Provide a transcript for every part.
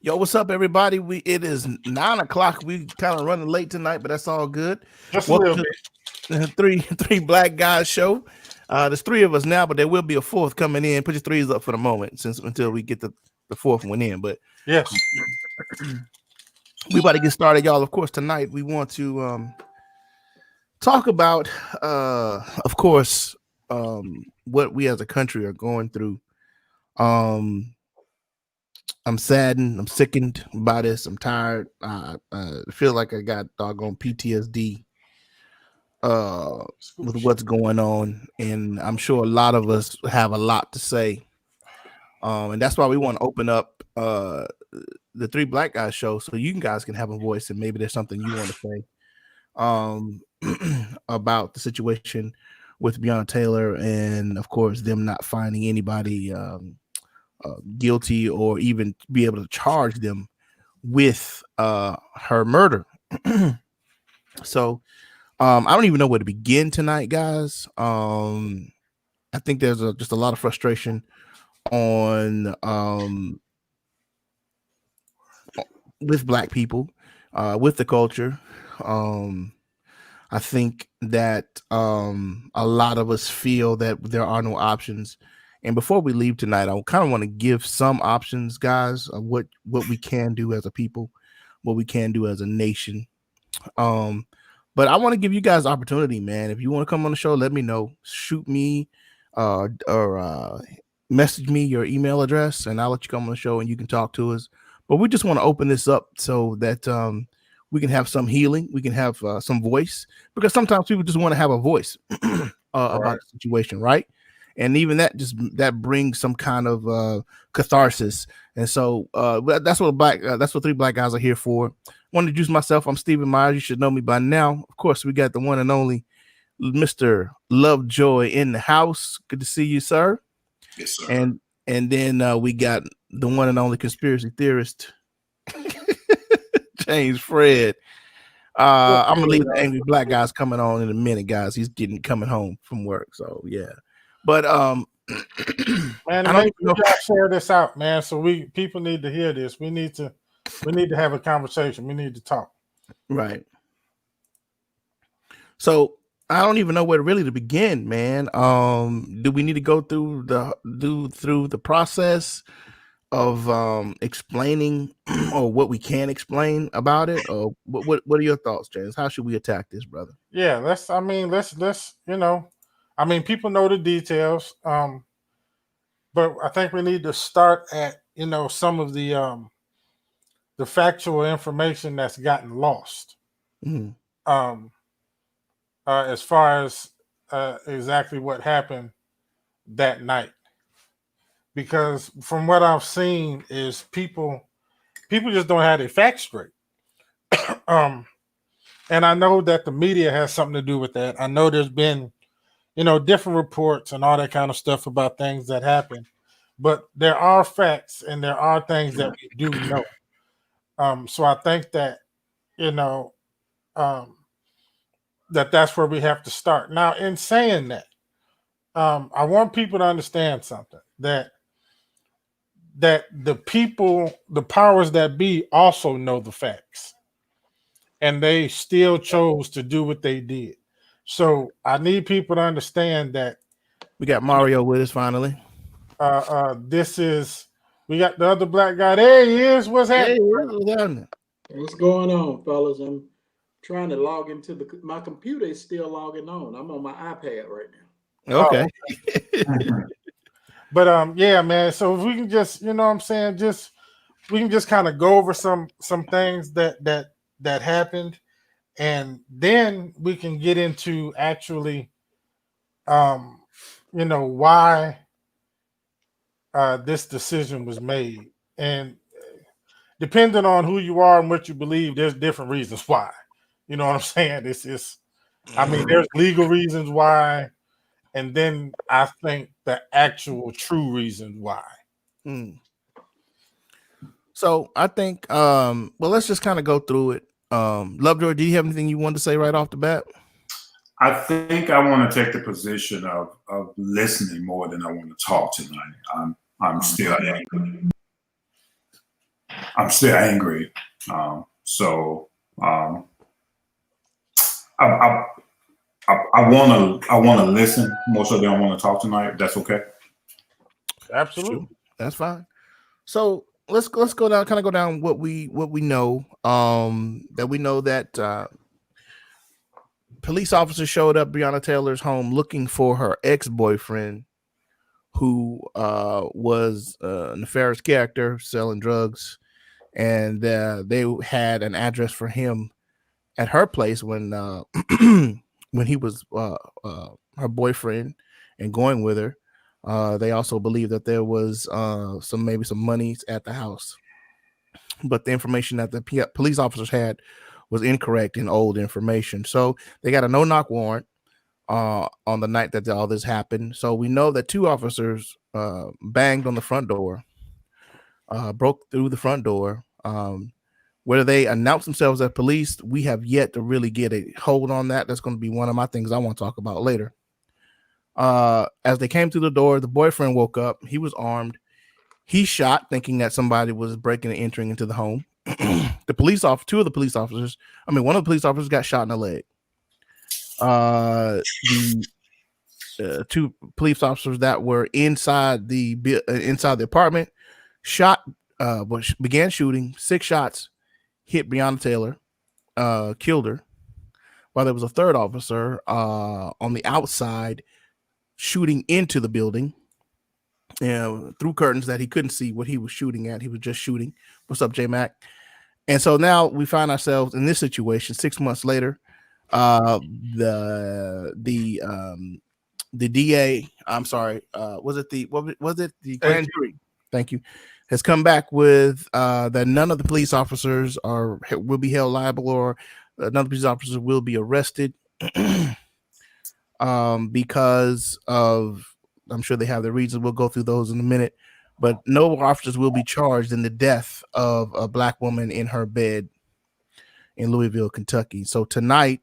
Yo, what's up, everybody? It is 9 o'clock. We kind of running late tonight, but that's all good. Just a Welcome little to bit. the three black guys show. There's three of us now, but there will be a fourth coming in. Put your threes up for the moment, until we get the fourth one in. But Yes. we about to get started, y'all. Of course, tonight we want to talk about, of course, what we as a country are going through. I'm saddened. I'm sickened by this. I'm tired. I feel like I got doggone PTSD with what's going on, and I'm sure a lot of us have a lot to say. And that's why we want to open up the Three Black Guys show, so you guys can have a voice, and maybe there's something you want to say about the situation with Breonna Taylor, and of course them not finding anybody guilty or even be able to charge them with her murder. So I don't even know where to begin tonight, guys. I think there's just a lot of frustration on with Black people, with the culture. I think that a lot of us feel that there are no options. And before we leave tonight, I kind of want to give some options, guys, of what we can do as a people, what we can do as a nation. But I want to give you guys opportunity, man. If you want to come on the show, let me know. Shoot me or message me your email address, and I'll let you come on the show and you can talk to us. But we just want to open this up so that we can have some healing. We can have some voice, because sometimes people just want to have a voice about the situation, right? And even that brings some kind of catharsis. And so that's what Three Black Guys are here for. I want to introduce myself. I'm Stephen Myers. You should know me by now. Of course, we got the one and only Mr. Lovejoy in the house. Good to see you, sir. Yes, sir. And then we got the one and only conspiracy theorist, James Fred. I'm gonna leave the angry black guys coming on in a minute, guys. He's coming home from work, so yeah. But man, we gotta share this out, man. So people need to hear this. We need to have a conversation. We need to talk. Right. So I don't even know where really to begin, man. Do we need to go through the process of explaining or what we can explain about it, or what are your thoughts, James? How should we attack this, brother? Yeah, let's people know the details, but I think we need to start at some of the factual information that's gotten lost, as far as exactly what happened that night. Because from what I've seen is people just don't have their facts straight. And I know that the media has something to do with that. I know there's been, different reports and all that kind of stuff about things that happen, but there are facts and there are things that we do know. So I think that, that's where we have to start. Now, in saying that, I want people to understand something, that the people, the powers that be, also know the facts, and they still chose to do what they did. So I need people to understand that we got Mario with us finally. We got the other black guy. There he is. What's happening? What's going on, fellas? I'm trying to log into my computer is still logging on. I'm on my iPad right now. Okay. But yeah, man. So if we can just, we can just kind of go over some things that happened, and then we can get into actually, why this decision was made. And depending on who you are and what you believe, there's different reasons why. You know what I'm saying? There's legal reasons why, and then I think the actual true reasons why. So I think, well, let's just kind of go through it. Lovejoy, do you have anything you want to say right off the bat? I think I want to take the position of listening more than I want to talk tonight. I'm still angry. I'm still angry. So I want to listen more so than I want to talk tonight. If that's okay. Absolutely. Sure. That's fine. So let's go down, kind of go down what we know. That we know that police officers showed up Breonna Taylor's home looking for her ex-boyfriend, who was a nefarious character selling drugs, and they had an address for him at her place when when he was her boyfriend and going with her. They also believe that there was some monies at the house, but the information that the police officers had was incorrect and old information. So they got a no-knock warrant on the night that all this happened. So we know that 2 officers banged on the front door, broke through the front door. Whether they announce themselves as police, we have yet to really get a hold on that. That's going to be one of my things I want to talk about later. As they came through the door, the boyfriend woke up. He was armed. He shot, thinking that somebody was breaking and entering into the home. One of the police officers got shot in the leg. The 2 police officers that were inside the apartment began shooting. 6 shots hit Breonna Taylor, killed her, while there was a 3rd officer on the outside shooting into the building through curtains that he couldn't see what he was shooting at. He was just shooting. What's up, J-Mac? And so now we find ourselves in this situation 6 months later. The DA, I'm sorry, was it the grand jury? Thank you. Has come back with that none of the police officers will be held liable, or none of the police officers will be arrested because of, I'm sure they have their reasons. We'll go through those in a minute, but no officers will be charged in the death of a Black woman in her bed in Louisville, Kentucky. So tonight,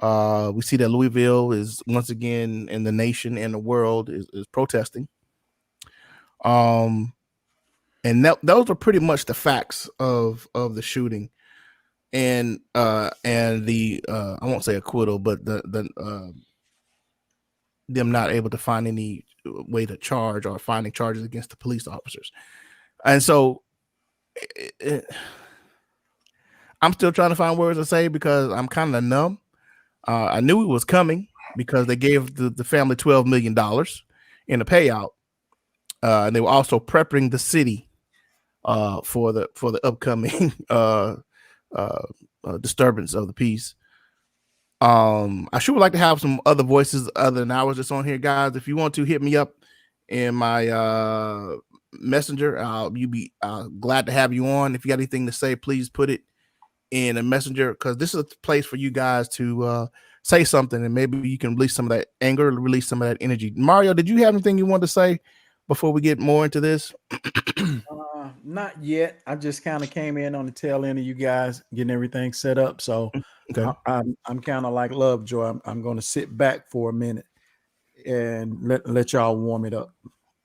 we see that Louisville is once again in the nation and the world is protesting. And those are pretty much the facts of the shooting, and the I won't say acquittal, but the them not able to find any way to charge or finding charges against the police officers. And so I'm still trying to find words to say because I'm kind of numb. I knew it was coming because they gave the family $12 million in a payout. And they were also prepping the city for the upcoming disturbance of the peace. I sure would like to have some other voices other than ours just on here, guys. If you want to hit me up in my messenger, I'll be glad to have you on. If you got anything to say, please put it in a messenger, because this is a place for you guys to say something, and maybe you can release some of that anger, release some of that energy. Mario, did you have anything you want to say before we get more into this? Not yet. I just kind of came in on the tail end of you guys getting everything set up. So okay. I'm kind of like Lovejoy. I'm going to sit back for a minute and let y'all warm it up.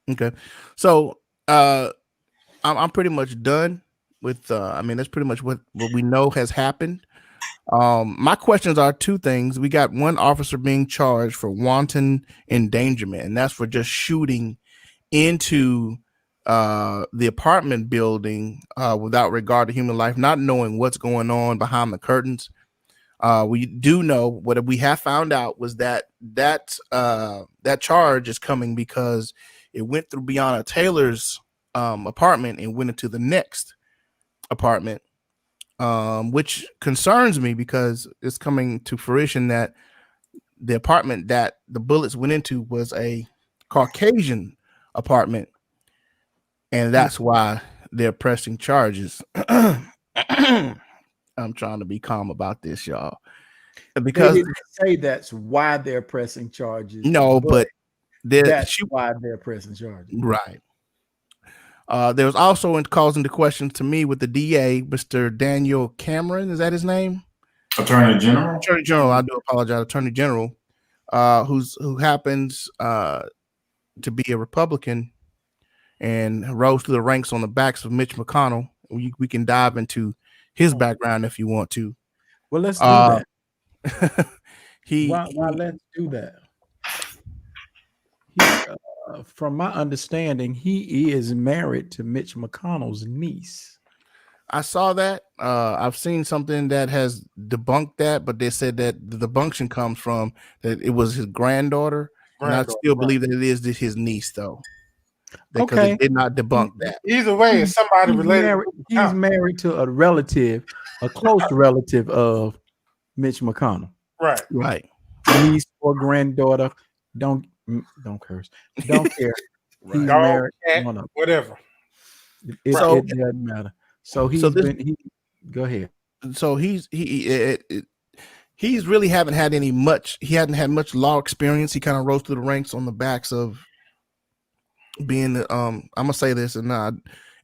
Okay. So I'm pretty much done with that's pretty much what we know has happened. My questions are 2 things. We got 1 officer being charged for wanton endangerment, and that's for just shooting into the apartment building without regard to human life, not knowing what's going on behind the curtains. We do know what we have found out was that charge is coming because it went through Breonna Taylor's apartment and went into the next apartment, which concerns me because it's coming to fruition that the apartment that the bullets went into was a Caucasian apartment, and that's why they're pressing charges. I'm trying to be calm about this, y'all, because they didn't say that's why they're pressing charges. No, but that's why they're pressing charges. Right. There was also causing the question to me with the DA, Mr. Daniel Cameron. Is that his name? Attorney General. Attorney General. I do apologize. Attorney General, who happens to be a Republican and rose through the ranks on the backs of Mitch McConnell we can dive into his background if you want to. Well, let's do that. he Let's do that. From my understanding, he is married to Mitch McConnell's niece. I saw that. I've seen something that has debunked that, but they said that the debunction comes from that it was his granddaughter, and I still believe that it is his niece, though. Because it did not debunk that. Either way, it's somebody related. He's married to a relative, a close relative of Mitch McConnell. Right. Niece or granddaughter. Don't curse. Don't care. He's married. Whatever. It doesn't matter. So go ahead. So he's really he hadn't had much law experience. He kind of rose through the ranks on the backs of being I'm gonna say this and not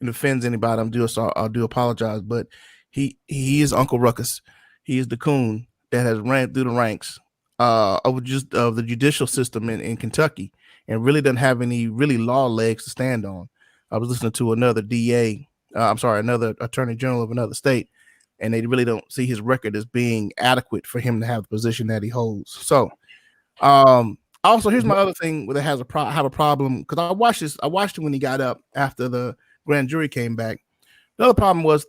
it offends anybody. I do apologize, but he is Uncle Ruckus. He is the coon that has ran through the ranks of the judicial system in Kentucky and really doesn't have any really law legs to stand on. I was listening to another another attorney general of another state, and they really don't see his record as being adequate for him to have the position that he holds. So, also here's my other thing where have a problem, because I watched it when he got up after the grand jury came back. The other problem was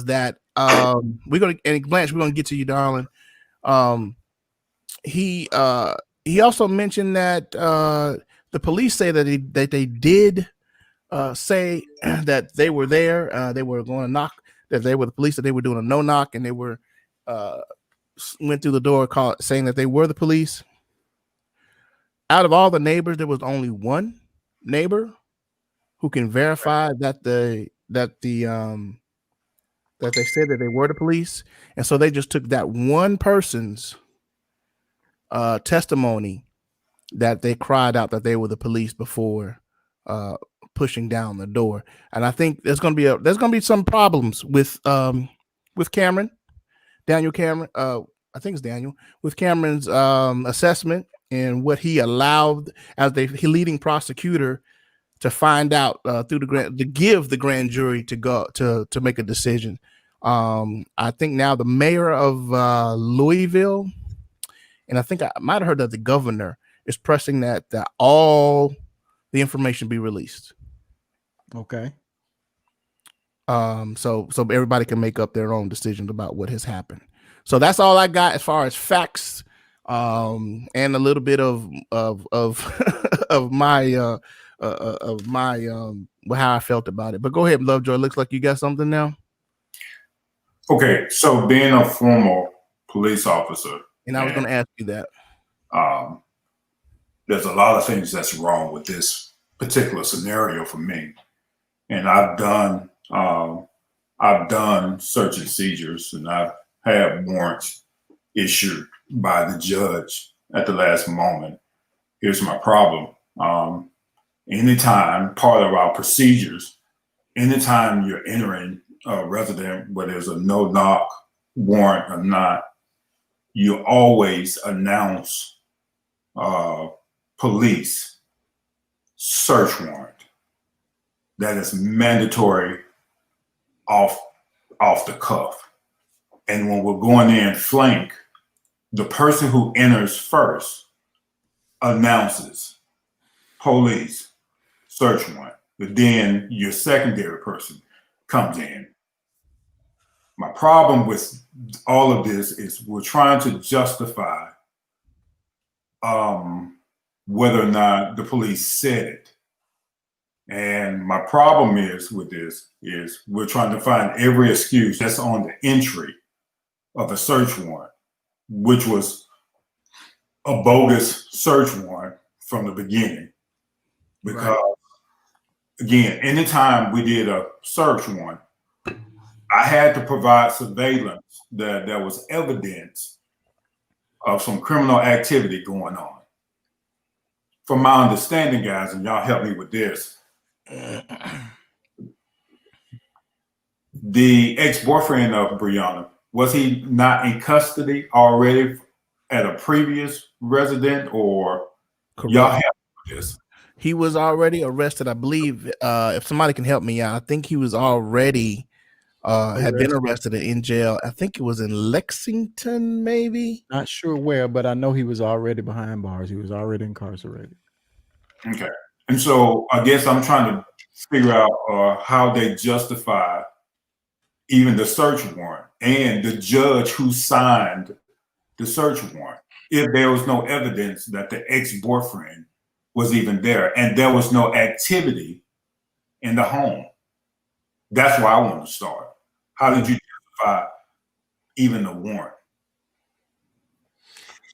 that Blanche, we're gonna get to you, darling. He also mentioned that the police say that they did say that they were there. They were going to knock. That they were the police. That they were doing a no knock, and they were went through the door, saying that they were the police. Out of all the neighbors, there was only one neighbor who can verify that they said that they were the police, and so they just took that one person's testimony that they cried out that they were the police before pushing down the door. And I think there's going to be some problems with Daniel Cameron. I think it's Daniel, with Cameron's assessment and what he allowed as the leading prosecutor to find out to give the grand jury to go to make a decision. I think now the mayor of Louisville, and I think I might have heard that the governor is pressing that all the information be released. Okay. So everybody can make up their own decisions about what has happened. So that's all I got as far as facts, and a little bit of my how I felt about it. But go ahead, Lovejoy. Looks like you got something now. Okay, so being a former police officer, and I was going to ask you that. There's a lot of things that's wrong with this particular scenario for me, and I've done search and seizures, and I've had warrants issued by the judge at the last moment. Here's my problem. Anytime part of our procedures, anytime you're entering a resident, whether there's a no-knock warrant or not, you always announce police search warrant. That is mandatory off the cuff. And when we're going in flank, the person who enters first announces police search warrant, but then your secondary person comes in. My problem with all of this is we're trying to justify whether or not the police said it. And my problem is with this is we're trying to find every excuse that's on the entry of a search warrant, which was a bogus search warrant from the beginning. Because again, anytime we did a search warrant, I had to provide surveillance that was evidence of some criminal activity going on. From my understanding, guys, and y'all help me with this, the ex-boyfriend of Breonna, was he not in custody already at a previous resident, or y'all help me with this? He was already arrested, I believe. If somebody can help me out, I think he was already had been arrested and in jail. I think it was in Lexington, maybe. Not sure where, but I know he was already behind bars. He was already incarcerated. Okay. And so I guess I'm trying to figure out how they justify even the search warrant and the judge who signed the search warrant if there was no evidence that the ex-boyfriend was even there and there was no activity in the home. That's where I want to start. How did you justify even the warrant?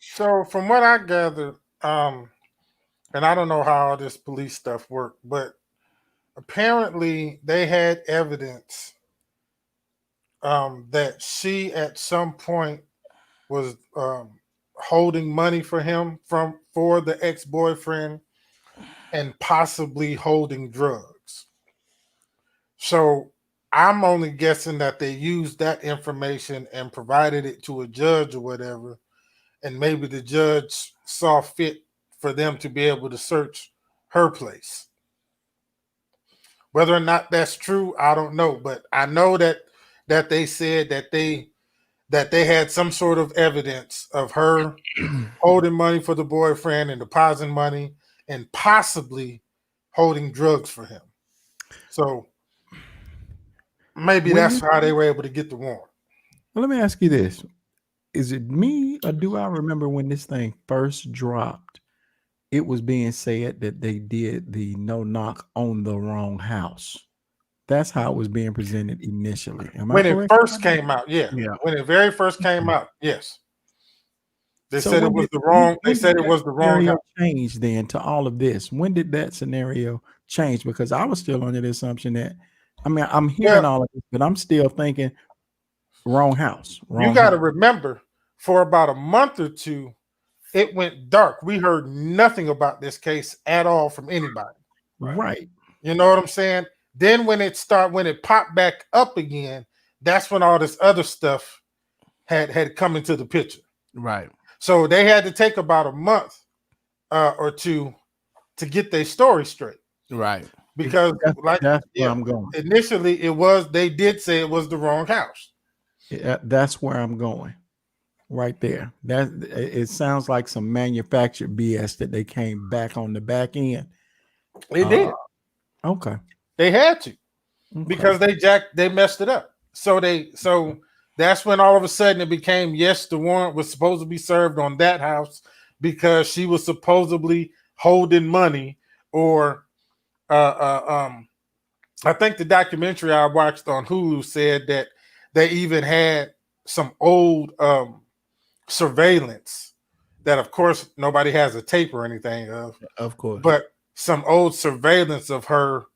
So from what I gathered, and I don't know how all this police stuff worked, but apparently they had evidence that she at some point was holding money for him for the ex-boyfriend and possibly holding drugs. So I'm only guessing that they used that information and provided it to a judge or whatever, and maybe the judge saw fit for them to be able to search her place. Whether or not that's true, I don't know, but I know that they said that they had some sort of evidence of her holding money for the boyfriend and depositing money and possibly holding drugs for him. So maybe that's how they were able to get the warrant. Well, let me ask you this. Is it me or do I remember when this thing first dropped, it was being said that they did the no knock on the wrong house? That's how it was being presented initially. When it first came out, yeah. When it very first came out, yes. They said it was the wrong. They said it was the wrong house. Change then to all of this. When did that scenario change? Because I was still under the assumption that, I mean, I'm hearing all of this, but I'm still thinking wrong house. You got to remember, for about a month or two, it went dark. We heard nothing about this case at all from anybody. Right. You know what I'm saying? Then when it popped back up again, that's when all this other stuff had come into the picture. Right. So they had to take about a month or two to get their story straight. Right. Because that's where I'm going. Initially, they did say it was the wrong house. Yeah, that's where I'm going. Right there. That it sounds like some manufactured BS that they came back on the back end. They did. Okay. They had to because they messed it up. So that's when all of a sudden it became, yes, the warrant was supposed to be served on that house because she was supposedly holding money, or I think the documentary I watched on Hulu said that they even had some old surveillance that, of course, nobody has a tape or anything of course, but some old surveillance of her,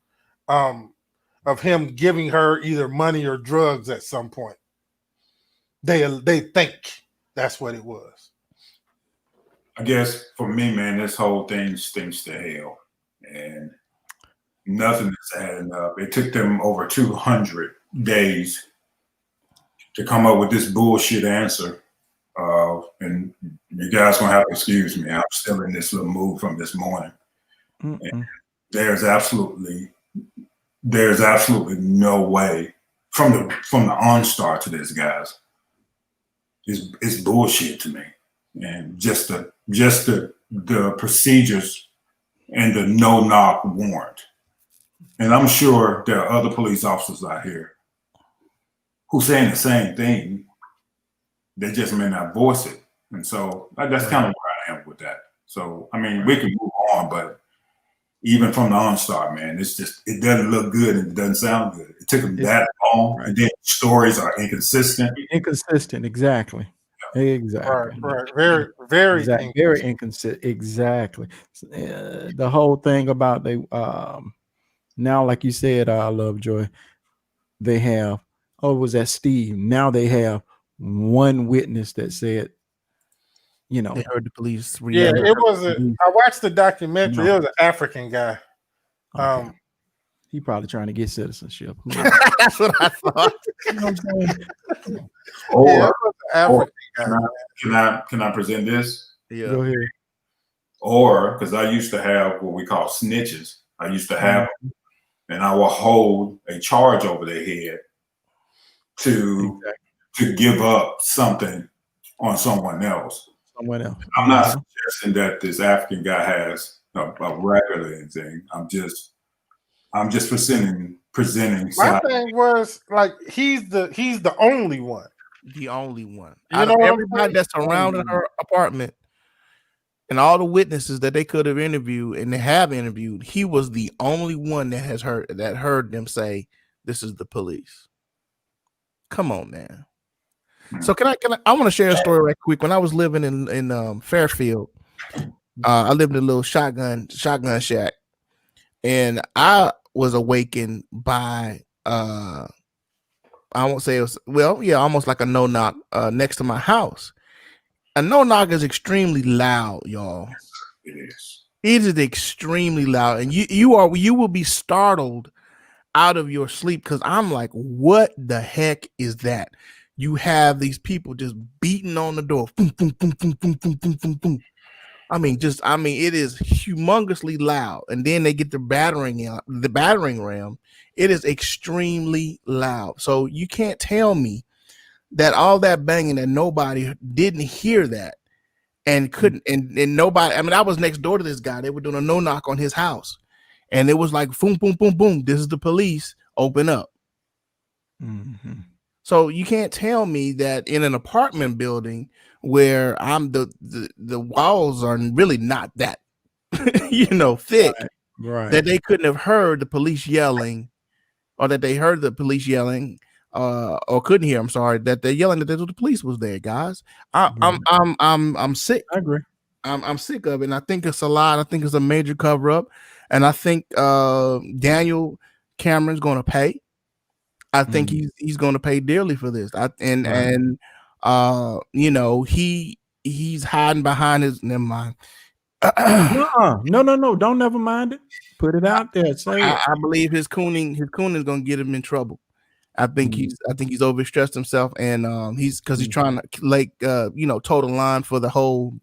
of him giving her either money or drugs at some point. They think that's what it was. I guess for me, man, this whole thing stinks to hell, and nothing is adding up. It took them over 200 days to come up with this bullshit answer. And you guys gonna have to excuse me. I'm still in this little mood from this morning. There's absolutely no way from the OnStar to this, guys. It's bullshit to me, and just the procedures and the no knock warrant. And I'm sure there are other police officers out here who saying the same thing. They just may not voice it, and so that's kind of where I am with that. So I mean, we can move on, but even from the OnStar, man, it doesn't look good and it doesn't sound good. It took them that long, and then stories are inconsistent. Inconsistent, exactly. Exactly. Right. Very very inconsistent. Exactly. The whole thing about they now, like you said, Lovejoy, they have, it was that Steve. Now they have one witness that said, they heard the police. Yeah, it was I watched the documentary. It was an African guy. Okay. He probably trying to get citizenship. That's what I thought. You know what I'm saying? Can I present this? Yeah. Go ahead. Or because I used to have what we call snitches. I used to have them, and I will hold a charge over their head to give up something on someone else. Someone else. I'm not suggesting that this African guy has a record or anything. I'm just presenting. My thing was like he's the only one. The only one. You Out know of what I'm everybody saying? that surrounded her apartment and all the witnesses that they could have interviewed and they have interviewed, he was the only one that heard them say, "This is the police." Come on, man. So I want to share a story right quick. When I was living in Fairfield, I lived in a little shotgun shack, and I was awakened by I won't say it was, well, yeah, almost like a no knock next to my house. A no knock is extremely loud, y'all. It is. It is extremely loud, and you will be startled out of your sleep because I'm like, what the heck is that? You have these people just beating on the door. Boom, boom, boom, boom, boom, boom, boom, boom, boom. It is humongously loud. And then they get the battering ram. It is extremely loud. So you can't tell me that all that banging that nobody didn't hear that and couldn't, and nobody, I was next door to this guy. They were doing a no knock on his house. And it was like, boom, boom, boom, boom. This is the police. Open up. Mm-hmm. So you can't tell me that in an apartment building where I'm the walls are really not that, thick, right, that they couldn't have heard the police yelling, or that they heard the police yelling, or couldn't hear. I'm sorry, that they're yelling that the police was there, guys. I'm sick. I agree. I'm sick of it, and I think it's a lot. I think it's a major cover up, and I think Daniel Cameron's going to pay. I think he's going to pay dearly for this. He's hiding behind his. Never mind. No. Don't never mind it. Put it out there. Say it. I believe his cooning is going to get him in trouble. I think he's overstressed himself, and he's trying to toe the line for the whole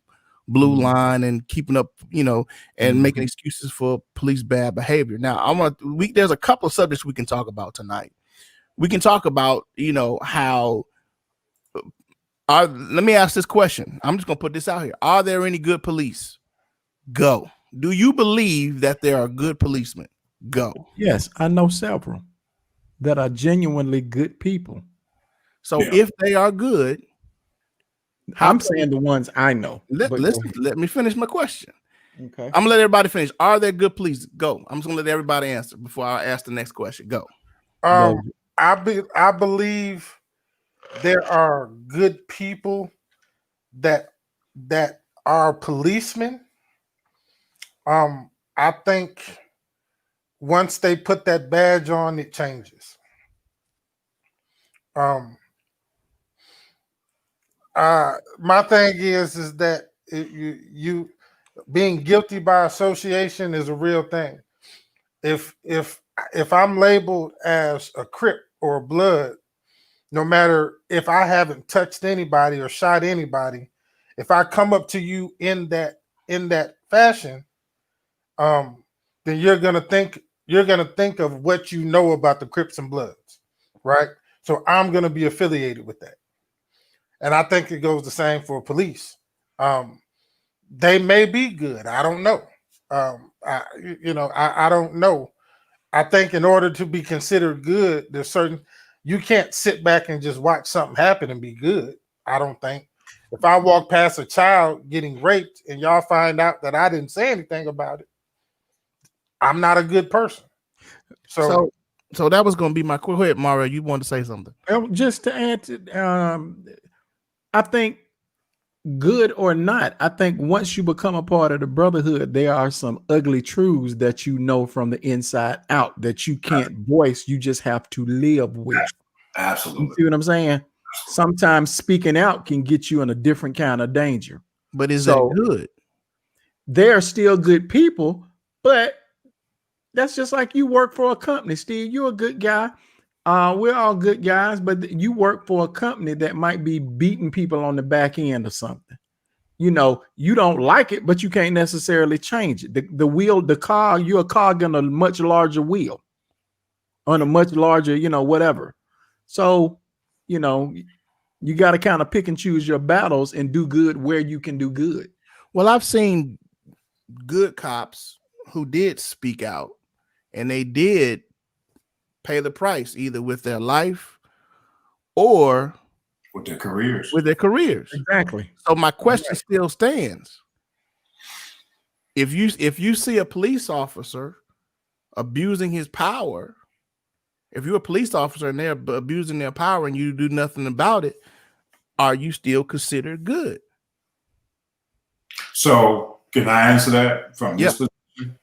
blue line and keeping up, and making excuses for police bad behavior. Now, there's a couple of subjects we can talk about tonight. We can talk about, how. Let me ask this question. I'm just gonna put this out here. Are there any good police? Go. Do you believe that there are good policemen? Go. Yes, I know several that are genuinely good people. So if they are good, I'm saying the ones I know. Let me finish my question. Okay. I'm gonna let everybody finish. Are there good police? Go. I'm just gonna let everybody answer before I ask the next question. Go. I believe there are good people that are policemen. I think once they put that badge on, it changes. My thing is that you being guilty by association is a real thing. If I'm labeled as a Crip or a Blood, no matter if I haven't touched anybody or shot anybody, if I come up to you in that fashion, then you're gonna think of what you know about the Crips and Bloods, right? So I'm gonna be affiliated with that, and I think it goes the same for police. They may be good. I don't know. I don't know. I think in order to be considered good, you can't sit back and just watch something happen and be good. I don't think. If I walk past a child getting raped and y'all find out that I didn't say anything about it, I'm not a good person. So that was going to be my question. Go ahead, Mario. You wanted to say something? Just to add to, I think, good or not, I think once you become a part of the brotherhood, there are some ugly truths that you know from the inside out that you can't voice. You just have to live with. Absolutely. You see what I'm saying? Sometimes speaking out can get you in a different kind of danger. But is that good? They're still good people, but that's just like you work for a company. Steve, you're a good guy. We're all good guys, but you work for a company that might be beating people on the back end or something. You don't like it, but you can't necessarily change it. The car, you're a cog on a much larger wheel, on a much larger, whatever. So you know, you got to kind of pick and choose your battles and do good where you can do good. Well, I've seen good cops who did speak out, and they did pay the price either with their life or with their careers. Exactly. So my question still stands. If you see a police officer abusing his power, if you're a police officer and they're abusing their power and you do nothing about it, are you still considered good? So can I answer that from this position?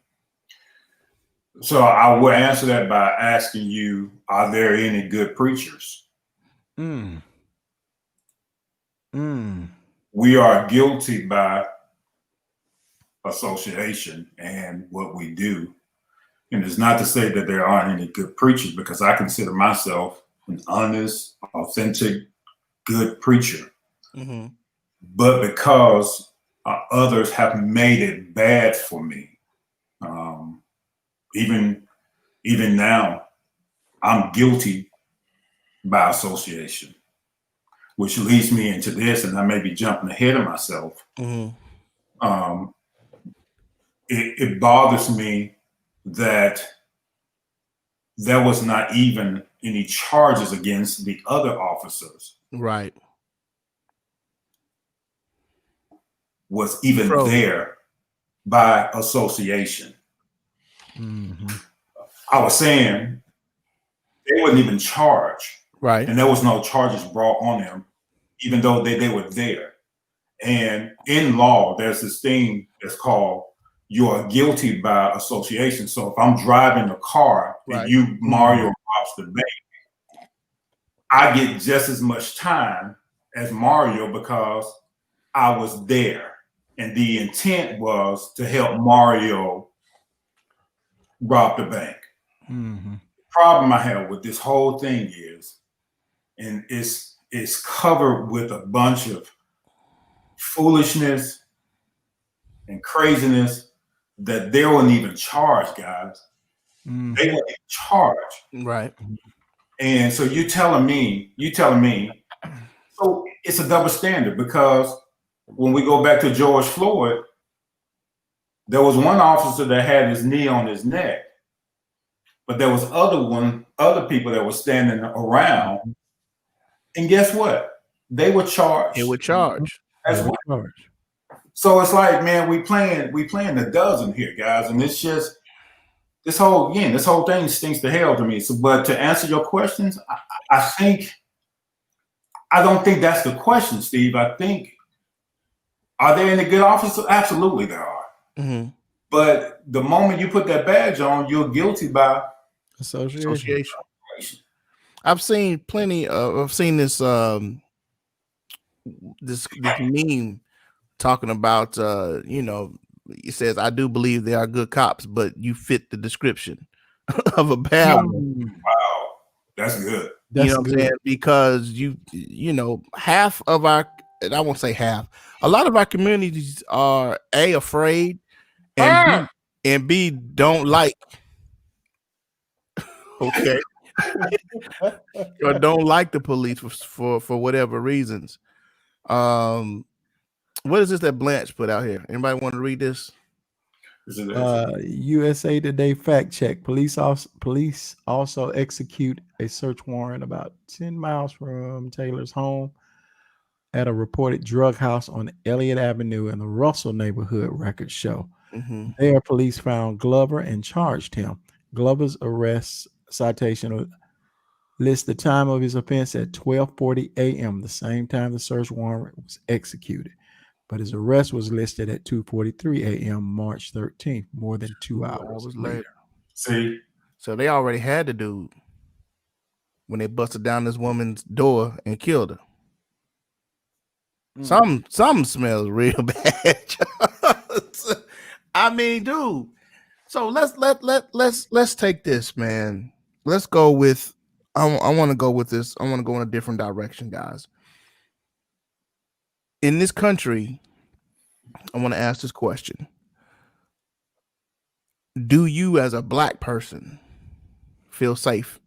So I will answer that by asking you, are there any good preachers? We are guilty by association and what we do. And it's not to say that there aren't any good preachers, because I consider myself an honest, authentic, good preacher. Mm-hmm. But because others have made it bad for me, even now, I'm guilty by association, which leads me into this, and I may be jumping ahead of myself. Mm-hmm. It bothers me that there was not even any charges against the other officers. Right. Was even there by association. Mm-hmm. I was saying they wouldn't even charge. Right. And there was no charges brought on them, even though they were there. And in law, there's this thing that's called you are guilty by association. So if I'm driving a car and you, Mario, robs the bank, I get just as much time as Mario because I was there. And the intent was to help Mario rob the bank. Mm-hmm. The problem I have with this whole thing is, and it's covered with a bunch of foolishness and craziness, that they weren't even charged, guys. Mm-hmm. They weren't even charged. Right. And so you're telling me, so it's a double standard, because when we go back to George Floyd, there was one officer that had his knee on his neck, but there was other people that were standing around, and guess what? They were charged. They were charged. That's what. So it's like, man, we playing the dozen here, guys, and it's just this whole thing stinks to hell to me. So, but to answer your questions, I don't think that's the question, Steve. I think, are there any good officers? Absolutely, there are. Mm-hmm. But the moment you put that badge on, you're guilty by association. I've seen plenty of. I've seen this this meme talking about it says, I do believe they are good cops, but you fit the description of a bad one. Wow, that's good. You know what I'm saying? Because you know, half of our, and I won't say half, a lot of our communities are A, afraid, and B, don't like. Okay. Or don't like the police for whatever reasons. What is this that Blanche put out here? Anybody want to read this? USA Today fact check. Police also execute a search warrant about 10 miles from Taylor's home at a reported drug house on Elliott Avenue in the Russell neighborhood, records show. Mm-hmm. There, police found Glover and charged him. Glover's arrest citation lists the time of his offense at 12:40 a.m., the same time the search warrant was executed. But his arrest was listed at 2:43 a.m. March 13th, more than 2 hours later. See? So they already had the dude when they busted down this woman's door and killed her. Something smells real bad. I mean, dude. So let's take this, man. Let's go with I want to go with this. I want to go in a different direction, guys. In this country, I want to ask this question. Do you, as a black person, feel safe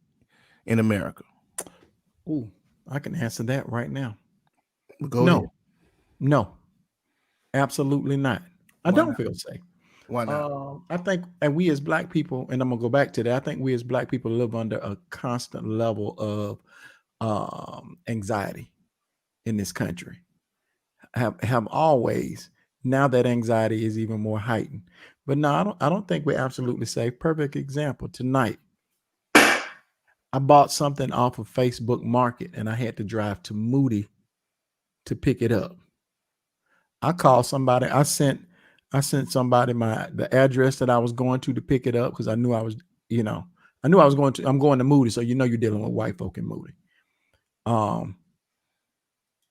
in America? Ooh. I can answer that right now. Go No, ahead. no, absolutely not. I Why don't not? feel safe. Why not? I think, and we as Black people, and I'm gonna go back to that. I think we as Black people live under a constant level of anxiety in this country. Have always. Now that anxiety is even more heightened. But no, I don't think we're absolutely safe. Perfect example tonight. I bought something off of Facebook Market, and I had to drive to Moody to pick it up. I called somebody. I sent somebody the address that I was going to pick it up, because I knew I was, I knew I was I'm going to Moody. So you're dealing with white folk in Moody. I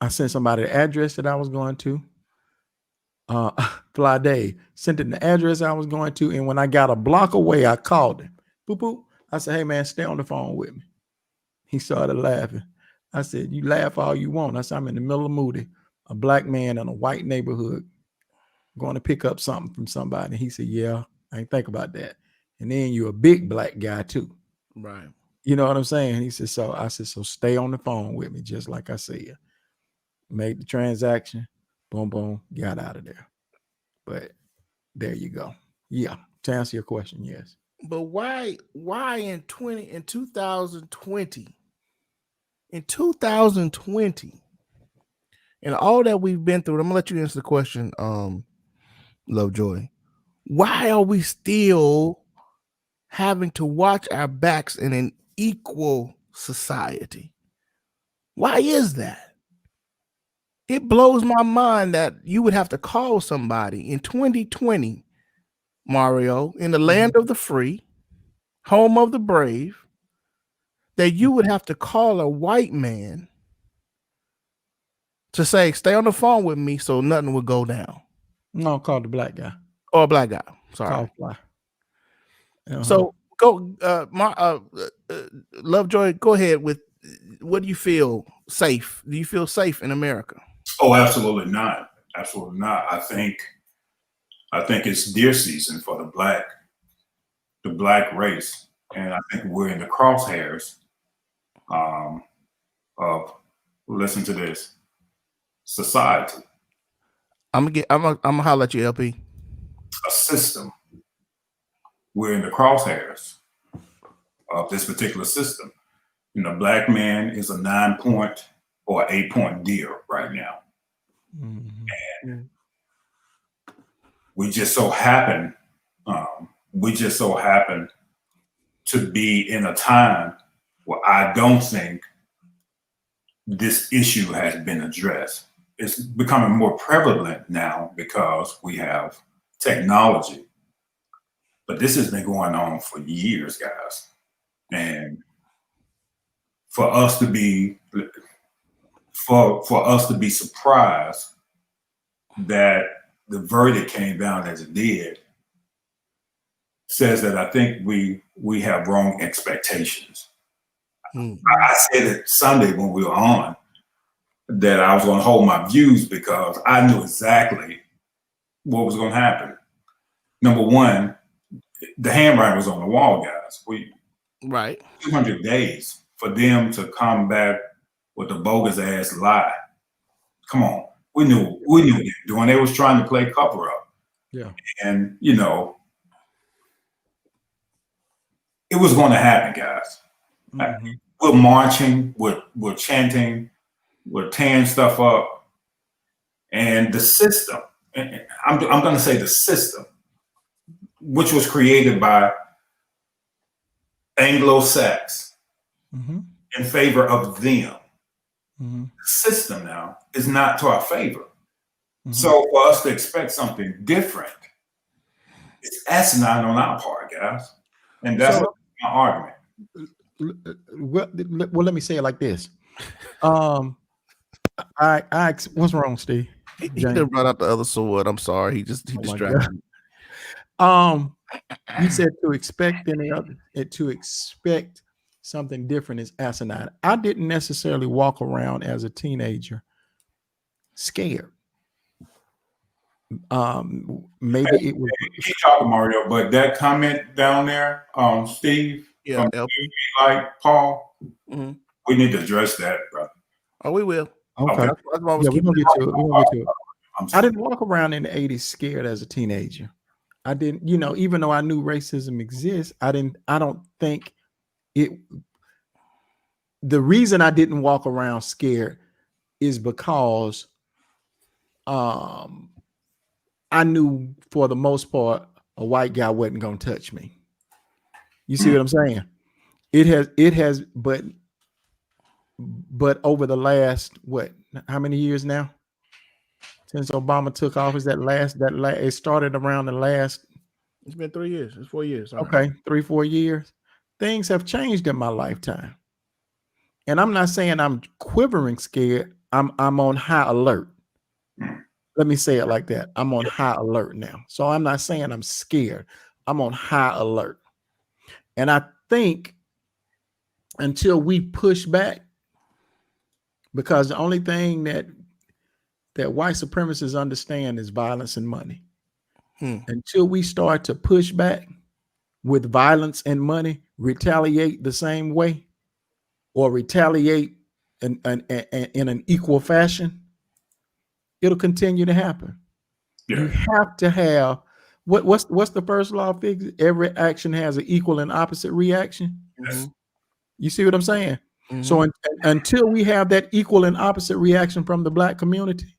sent somebody the address that I was going to. Fly Day sent it the address I was going to, and when I got a block away, I called him. Boop boop. I said, "Hey man, stay on the phone with me." He started laughing. I said, "You laugh all you want." I said, "I'm in the middle of Moody, a Black man in a white neighborhood, going to pick up something from somebody." He said, "Yeah, I ain't think about that." And then you're a big Black guy too. Right. You know what I'm saying? He said, "So," I said, "So stay on the phone with me," just like I said. Made the transaction, boom, boom, got out of there. But there you go. Yeah. To answer your question, yes. But why in 2020, and all that we've been through, I'm gonna let you answer the question, Lovejoy. Why are we still having to watch our backs in an equal society? Why is that? It blows my mind that you would have to call somebody in 2020, Mario, in the land of the free, home of the brave, that you would have to call a white man to say, "Stay on the phone with me so nothing would go down." No, call the Black guy. Or a Black guy. Sorry. Call Fly. So go, Lovejoy, go ahead with, what do you feel safe? Do you feel safe in America? Oh, absolutely not. Absolutely not. I think it's deer season for the black race, and I think we're in the crosshairs of, listen to this, society, I'm gonna holler at you, LP. a system. We're in the crosshairs of this particular system. Black man is a 9-point or 8-point deer right now. Mm-hmm. And we just so happen to be in a time where I don't think this issue has been addressed. It's becoming more prevalent now because we have technology, but this has been going on for years, guys. And for us to be surprised that the verdict came down as it did says that I think we have wrong expectations. I said it Sunday when we were on that I was going to hold my views because I knew exactly what was going to happen. Number one, the handwriting was on the wall, guys. Right. 200 days for them to come back with a bogus ass lie. Come on. We knew what they were doing. They was trying to play cover up. Yeah. And, it was going to happen, guys. Mm-hmm. We're marching, we're chanting, we're tearing stuff up. And the system, I'm going to say the system, which was created by Anglo-Saxons in favor of them. The system now is not to our favor. So for us to expect something different, it's asinine on our part, guys. And that's my argument. Well, let me say it like this. What's wrong, Steve? He done brought out the other sword. I'm sorry. He distracted me. You said to expect something different is asinine. I didn't necessarily walk around as a teenager scared. Maybe it was. Keep talking, Mario, but that comment down there, Steve, Yeah, from like Paul, we need to address that, brother. Oh, we will. Okay. Okay. That's why I was Yeah, we're keeping gonna get to it. We're gonna get to it. I'm I sorry. didn't walk around in the 80s scared as a teenager. I didn't, even though I knew racism exists, I don't think it. The reason I didn't walk around scared is because I knew for the most part a white guy wasn't gonna touch me. You see what I'm saying? It has, but over the last how many years now since Obama took office? It started around the last. It's been 3 years. It's 4 years. Sorry. Okay, 3-4 years. Things have changed in my lifetime, and I'm not saying I'm quivering scared. I'm on high alert. Let me say it like that. I'm on high alert now. So I'm not saying I'm scared. I'm on high alert. And I think until we push back, because the only thing that white supremacists understand is violence and money. Until we start to push back with violence and money, retaliate the same way, or retaliate in an equal fashion, it'll continue to happen. Yeah. You have to have what's the first law of physics? Every action has an equal and opposite reaction. Yes. You see what I'm saying? So until we have that equal and opposite reaction from the Black community,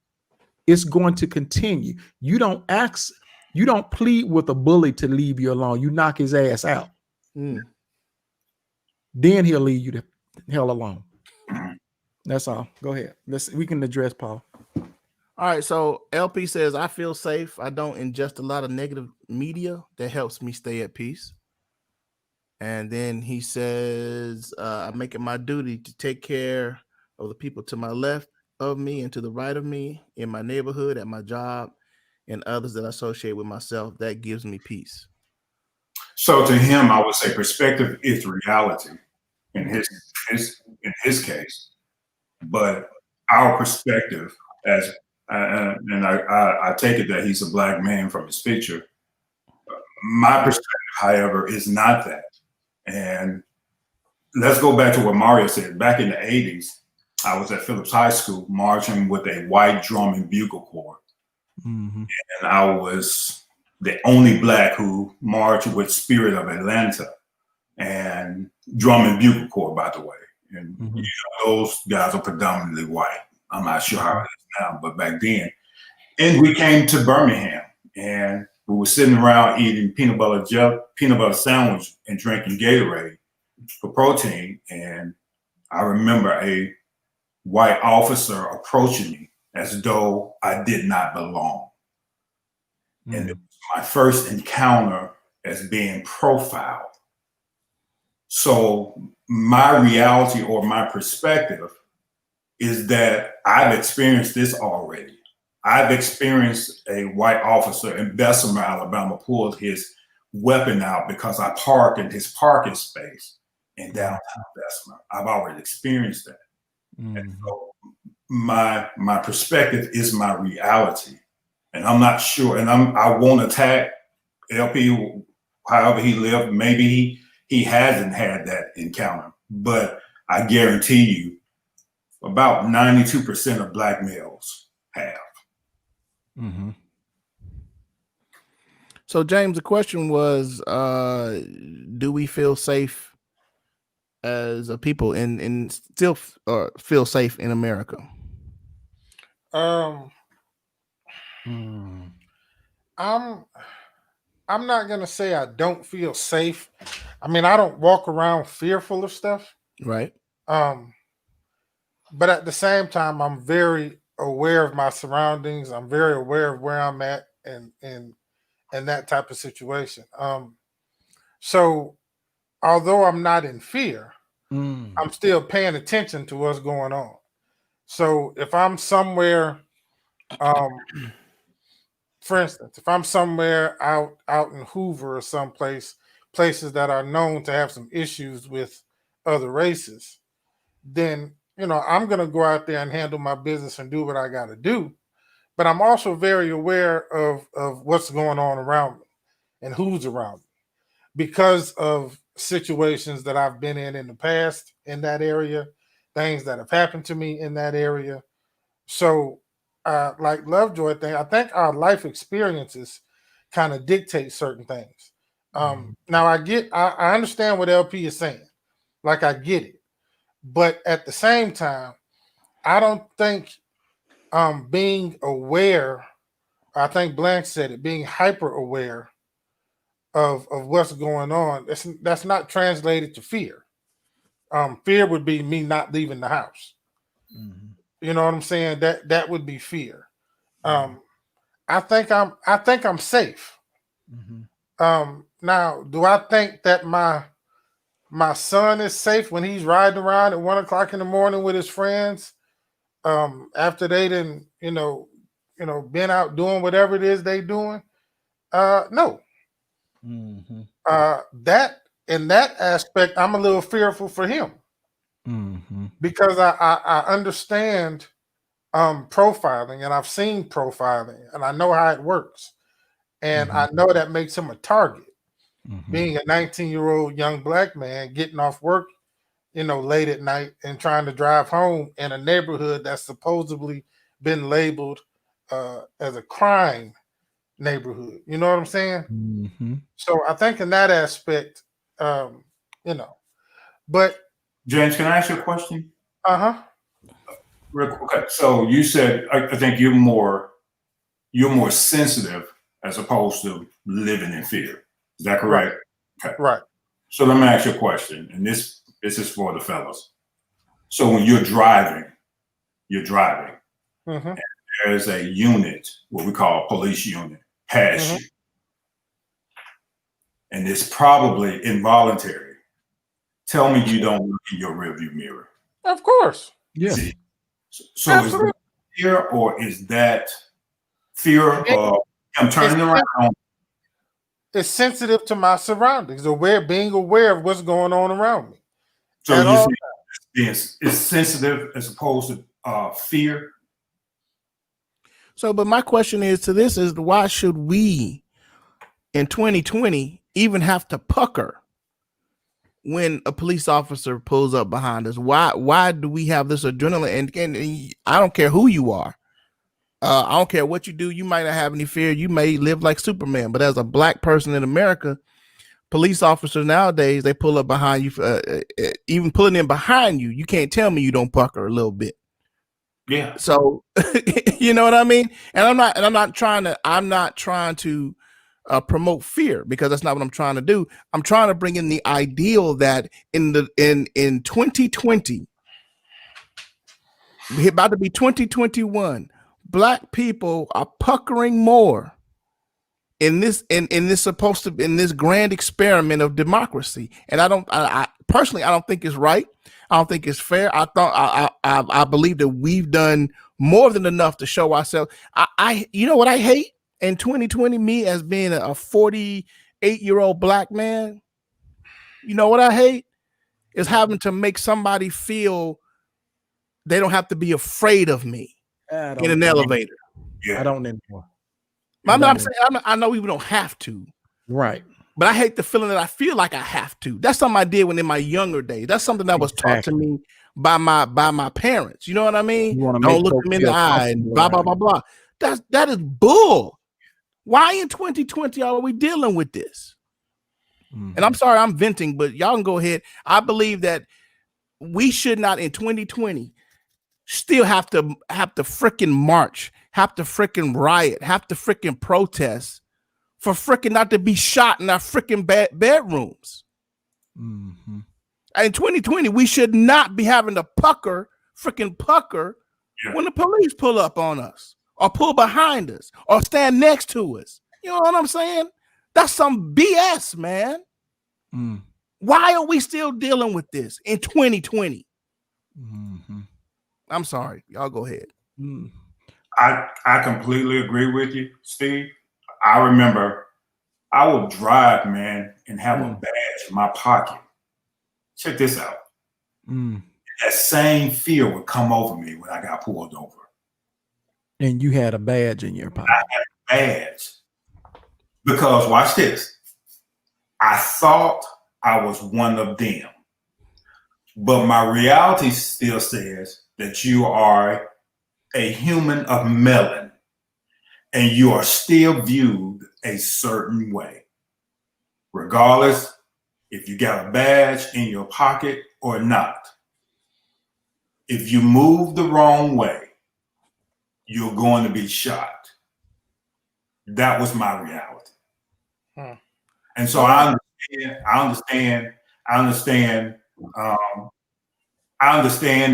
it's going to continue. You don't plead with a bully to leave you alone. You knock his ass out. Then he'll leave you the hell alone. That's all. Go ahead. We can address Paul. All right, so LP says, I feel safe. I don't ingest a lot of negative media that helps me stay at peace. And then he says, I make it my duty to take care of the people to my left of me and to the right of me, in my neighborhood, at my job, and others that I associate with myself. That gives me peace. So to him, I would say perspective is reality in his case. But our perspective, as and I take it that he's a Black man from his picture. My perspective, however, is not that. And let's go back to what Mario said. Back in the 80s, I was at Phillips High School marching with a white drum and bugle corps. And I was the only Black who marched with Spirit of Atlanta and drum and bugle corps, by the way. And those guys are predominantly white. I'm not sure how it is now, but back then. And we came to Birmingham, and we were sitting around eating peanut butter sandwich and drinking Gatorade for protein. And I remember a white officer approaching me as though I did not belong. And it was my first encounter as being profiled. So my reality or my perspective is that I've experienced this already. I've experienced a white officer in Bessemer, Alabama, pulled his weapon out because I parked in his parking space in downtown Bessemer. I've already experienced that. And so my perspective is my reality. And I'm not sure, and I won't attack LP however he lived. Maybe he hasn't had that encounter, but I guarantee you about 92% of Black males have. So James, the question was, do we feel safe as a people and still feel safe in America? I'm not gonna say I don't feel safe. I mean, I don't walk around fearful of stuff. Right. But at the same time, I'm very aware of my surroundings. I'm very aware of where I'm at and that type of situation. So although I'm not in fear, I'm still paying attention to what's going on. So if I'm somewhere, for instance, if I'm somewhere out in Hoover or places that are known to have some issues with other races, then I'm gonna go out there and handle my business and do what I got to do. But I'm also very aware of what's going on around me and who's around me because of situations that I've been in the past in that area things that have happened to me in that area. So, like Lovejoy thing, I think our life experiences kind of dictate certain things. Now, I understand what LP is saying. Like, I get it. But at the same time, I don't think being aware, I think Blanche said it, being hyper aware of what's going on, that's not translated to fear. Fear would be me not leaving the house. Mm-hmm. You know what I'm saying? That would be fear. I think I'm safe. Mm-hmm. Now, do I think that my son is safe when he's riding around at 1 o'clock in the morning with his friends? After they didn't, been out doing whatever it is they doing? No. Mm-hmm. That in that aspect, I'm a little fearful for him Mm-hmm. because I understand profiling, and I've seen profiling, and I know how it works, and I know that makes him a target. Being a 19-year-old young black man getting off work, late at night and trying to drive home in a neighborhood that's supposedly been labeled as a crime neighborhood. You know what I'm saying? Mm-hmm. So I think in that aspect, but James, can I ask you a question? uh-huh. Okay, so you said I think you're more sensitive as opposed to living in fear. Is that correct? Right. Okay. Right. So let me ask you a question, and this is for the fellas. So when you're driving, Mm-hmm. there's a unit, what we call a police unit, has you. And it's probably involuntary. Tell me you don't look in your rearview mirror. Of course. Yeah. See? So is that fear, or is that fear of him turning around? It's sensitive to my surroundings, being aware of what's going on around me. So you see it's sensitive as opposed to fear? So, but my question is to this is why should we in 2020 even have to pucker when a police officer pulls up behind us? Why do we have this adrenaline? And I don't care who you are. I don't care what you do. You might not have any fear. You may live like Superman, but as a black person in America, police officers nowadays, they pull up behind you, even pulling in behind you. You can't tell me you don't pucker a little bit. Yeah. So, you know what I mean? And I'm not trying to promote fear, because that's not what I'm trying to do. I'm trying to bring in the ideal that in 2020, we're about to be 2021, black people are puckering more in this grand experiment of democracy. And I personally, I don't think it's right. I don't think it's fair. I believe that we've done more than enough to show ourselves. You know what I hate in 2020, me as being a 48-year-old black man, you know what I hate is having to make somebody feel they don't have to be afraid of me in an elevator. Yeah. I don't anymore. I'm saying I know we don't have to. Right. But I hate the feeling that I feel like I have to. That's something I did when in my younger days. That's something that was taught to me by my parents. You know what I mean? Don't look them in the eye and blah, blah, blah, blah. That is bull. Why in 2020 are we dealing with this? And I'm sorry, I'm venting, but y'all can go ahead. I believe that we should not in 2020 still have to freaking march, have to freaking riot, have to freaking protest for freaking not to be shot in our freaking bedrooms. In 2020, we should not be having to pucker when the police pull up on us or pull behind us or stand next to us. You know what I'm saying? That's some BS, man. Why are we still dealing with this in 2020? I'm sorry. Y'all go ahead. I completely agree with you, Steve. I remember I would drive, man, and have a badge in my pocket. Check this out. That same fear would come over me when I got pulled over. And you had a badge in your pocket. I had a badge. Because, watch this. I thought I was one of them. But my reality still says that you are a human of melanin and you are still viewed a certain way, regardless if you got a badge in your pocket or not. If you move the wrong way, you're going to be shot. That was my reality. And so I understand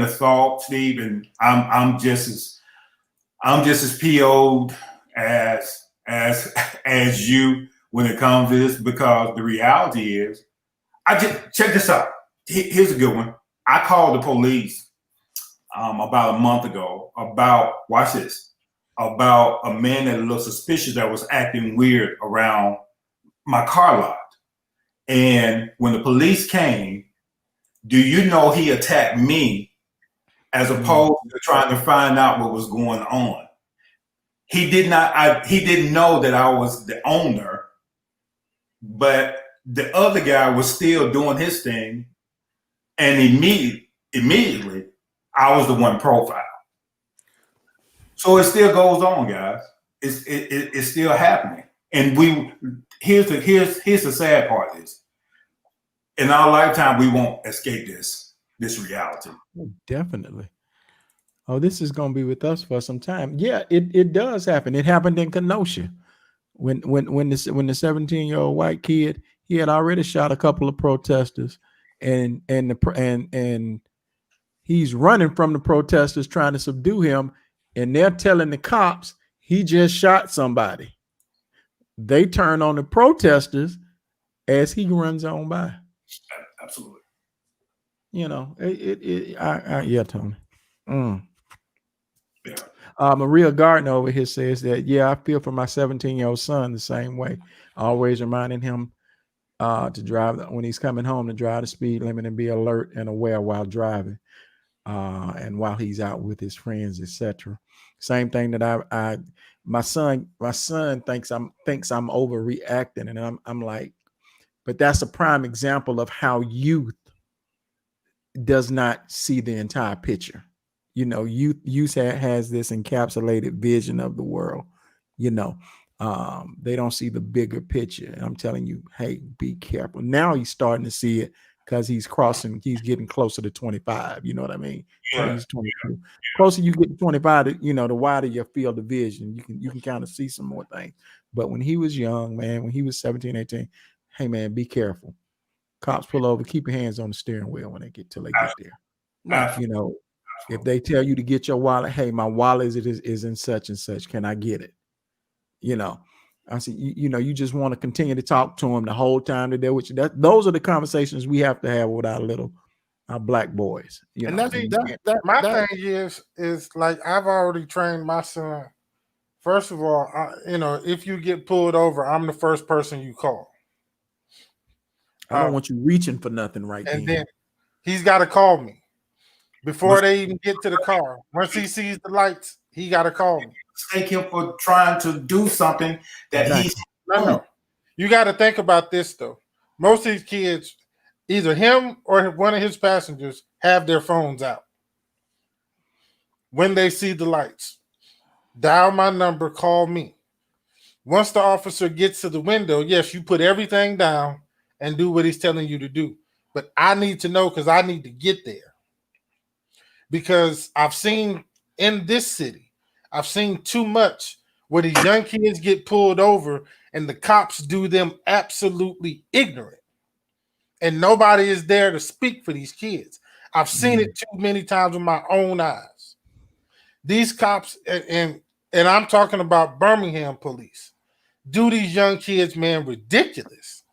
the thought, Steve, and I'm just as PO'd as you when it comes to this, because the reality is, check this out. Here's a good one. I called the police about a month ago about, watch this, about a man that looked suspicious that was acting weird around my car lot. And when the police came, do you know he attacked me as opposed to trying to find out what was going on? He didn't know that I was the owner, but the other guy was still doing his thing. And immediately I was the one profiled. So it still goes on, guys. It's still happening. And here's the sad part is, in our lifetime, we won't escape this reality. Definitely. Oh, this is going to be with us for some time. Yeah, it does happen. It happened in Kenosha when the 17-year-old white kid, he had already shot a couple of protesters, and he's running from the protesters trying to subdue him, and they're telling the cops he just shot somebody. They turn on the protesters as he runs on by. Absolutely. You know, yeah, Tony. Yeah. Maria Gardner over here says that, yeah, I feel for my 17-year-old son the same way. Always reminding him to drive when he's coming home, to drive the speed limit and be alert and aware while driving, and while he's out with his friends, etc. Same thing that my son thinks I'm overreacting, and I'm like, but that's a prime example of how youth does not see the entire picture. You know, youth has this encapsulated vision of the world. You know, they don't see the bigger picture. And I'm telling you, hey, be careful. Now he's starting to see it because he's getting closer to 25. You know what I mean? Yeah. So he's 22. Closer you get to 25, the wider your field of vision. You can kind of see some more things. But when he was young, man, when he was 17, 18, hey man, be careful. Cops pull over, keep your hands on the steering wheel when they get there. You know, if they tell you to get your wallet, hey, my wallet is in such and such. Can I get it? You know, I see, you just want to continue to talk to them the whole time they're there with you. Those are the conversations we have to have with our black boys. You know, my thing is like, I've already trained my son. First of all, if you get pulled over, I'm the first person you call. I don't want you reaching for nothing right and then he's got to call me before they even get to the car. Once he sees the lights, he got to call me. Thank him for trying to do something that he's no. You got to think about this though. Most of these kids, either him or one of his passengers, have their phones out. When they see the lights, dial my number, call me. Once the officer gets to the window, yes, you put everything down and do what he's telling you to do. But I need to know, because I need to get there. Because I've seen in this city, I've seen too much where these young kids get pulled over and the cops do them absolutely ignorant. And nobody is there to speak for these kids. I've seen it too many times with my own eyes. These cops, and I'm talking about Birmingham police, do these young kids, man, ridiculous.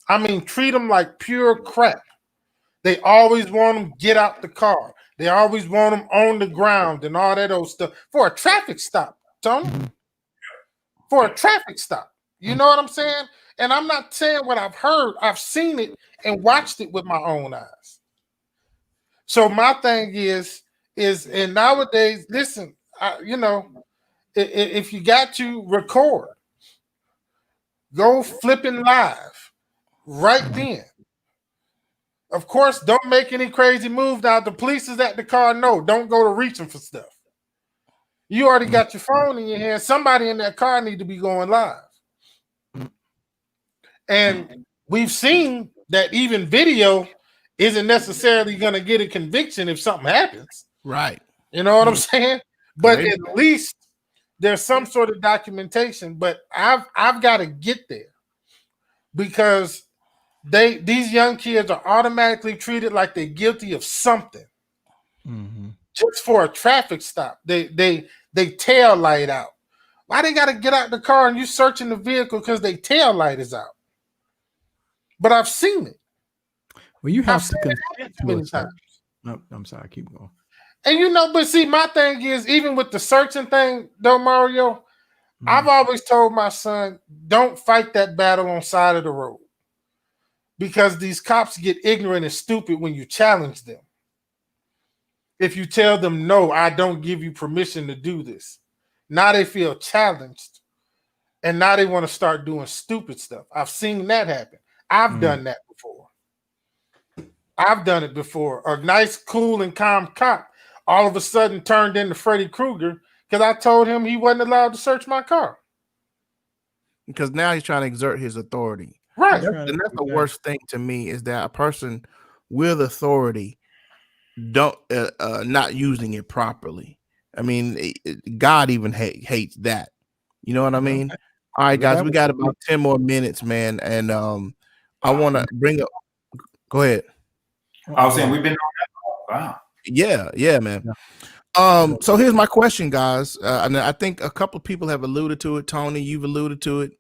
I mean, treat them like pure crap. They always want them get out the car. They always want them on the ground and all that old stuff for a traffic stop, Tony. For a traffic stop. You know what I'm saying? And I'm not saying what I've heard. I've seen it and watched it with my own eyes. So my thing is and nowadays, listen, if you got to record, go flipping live right then. Of course, don't make any crazy moves. Now, the police is at the car. No, don't go to reaching for stuff. You already got your phone in your hand. Somebody in that car need to be going live. And we've seen that even video isn't necessarily going to get a conviction if something happens. Right. You know what I'm saying? But at least there's some sort of documentation. But I've got to get there because these young kids are automatically treated like they're guilty of something. Just for a traffic stop. They tail light out. Why they got to get out the car and you searching the vehicle because they tail light is out? But I've seen it. Well, you have to consent many times. No, I'm sorry, keep going. And but see, my thing is, even with the searching thing, though, Mario, I've always told my son, don't fight that battle on side of the road. Because these cops get ignorant and stupid when you challenge them. If you tell them, no, I don't give you permission to do this. Now they feel challenged. And now they want to start doing stupid stuff. I've seen that happen. I've done that before. I've done it before. A nice, cool, and calm cop all of a sudden turned into Freddy Krueger because I told him he wasn't allowed to search my car. Because now he's trying to exert his authority. Right. And that's the worst thing to me is that a person with authority not using it properly. I mean, God even hates that. You know what I mean? All right, guys, we got about 10 more minutes, man. And I want to bring up. Go ahead. I was saying we've been on that. Wow. Yeah, man. So here's my question, guys. And I think a couple of people have alluded to it. Tony, you've alluded to it.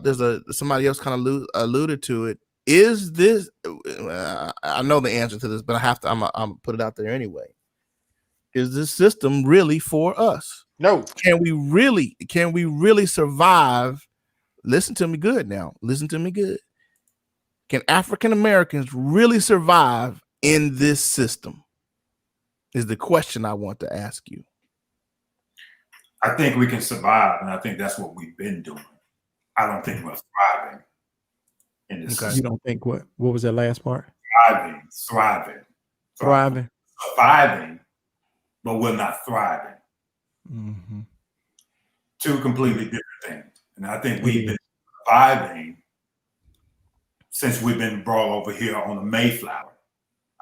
There's somebody else kind of alluded to it. Is this? I know the answer to this, but I'm put it out there anyway. Is this system really for us? No. Can we really survive? Listen to me good now. Listen to me good. Can African Americans really survive in this system? Is the question I want to ask you. I think we can survive, and I think that's what we've been doing. I don't think we're thriving in this system. You don't think what? What was that last part? Thriving. Surviving, but we're not thriving. Two completely different things. And I think we've been surviving since we've been brought over here on the Mayflower.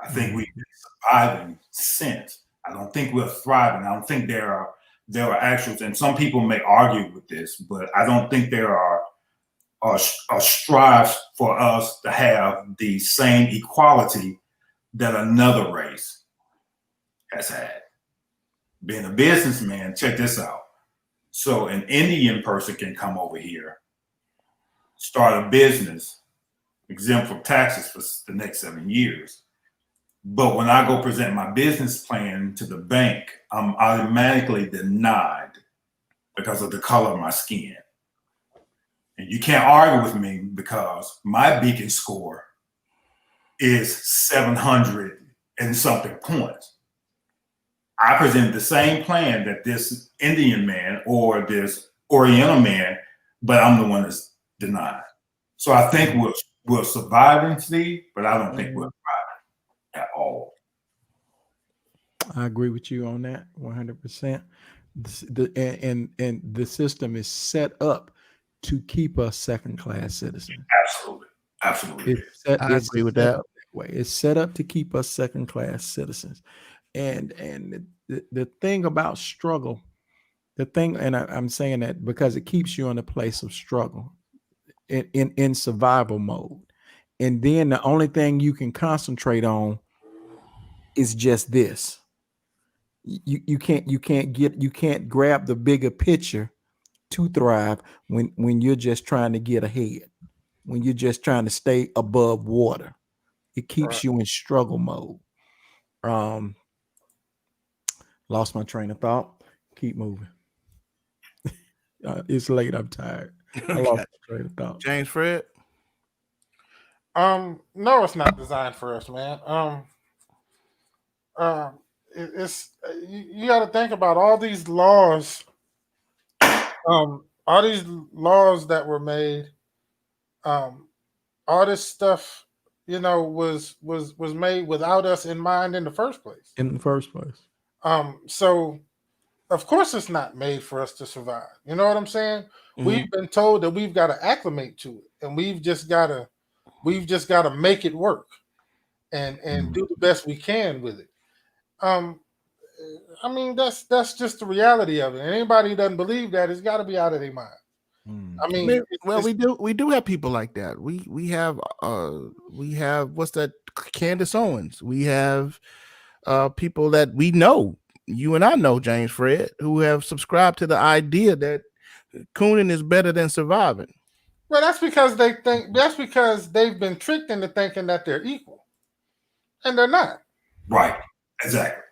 I think we've been surviving since. I don't think we're thriving. I don't think there are actuals, and some people may argue with this, but I don't think there are strives for us to have the same equality that another race has had. Being a businessman, check this out. So an Indian person can come over here, start a business, exempt from taxes for the next 7 years. But when I go present my business plan to the bank, I'm automatically denied because of the color of my skin. And you can't argue with me because my Beacon score is 700 and something points. I presented the same plan that this Indian man or this Oriental man, but I'm the one that's denied. So I think we're surviving, Steve, but I don't think we're thriving at all. I agree with you on that 100%. And the system is set up to keep us second-class citizens. Absolutely. I agree with that. Way. It's set up to keep us second-class citizens. And the thing about struggle, I'm saying that because it keeps you in a place of struggle, in survival mode. And then the only thing you can concentrate on is just this. You can't grab the bigger picture to thrive when you're just trying to get ahead, when you're just trying to stay above water. It keeps you in struggle mode. Lost my train of thought. Keep moving. It's late. I'm tired. I lost my train of thought. James Fred. No, it's not designed for us, man. It's you got to think about all these laws. All these laws that were made. All this stuff was made without us in mind in the first place. So of course it's not made for us to survive. You know what I'm saying? Mm-hmm. We've been told that we've got to acclimate to it, and we've just got to make it work and do the best we can with it. I mean, that's just the reality of it. And anybody who doesn't believe that has got to be out of their mind. I mean, we do have people like that. We have what's that, Candace Owens. We have people that we know, you and I know, James Fred, who have subscribed to the idea that cooning is better than surviving. Well, that's because they've been tricked into thinking that they're equal, and they're not. Right. Exactly.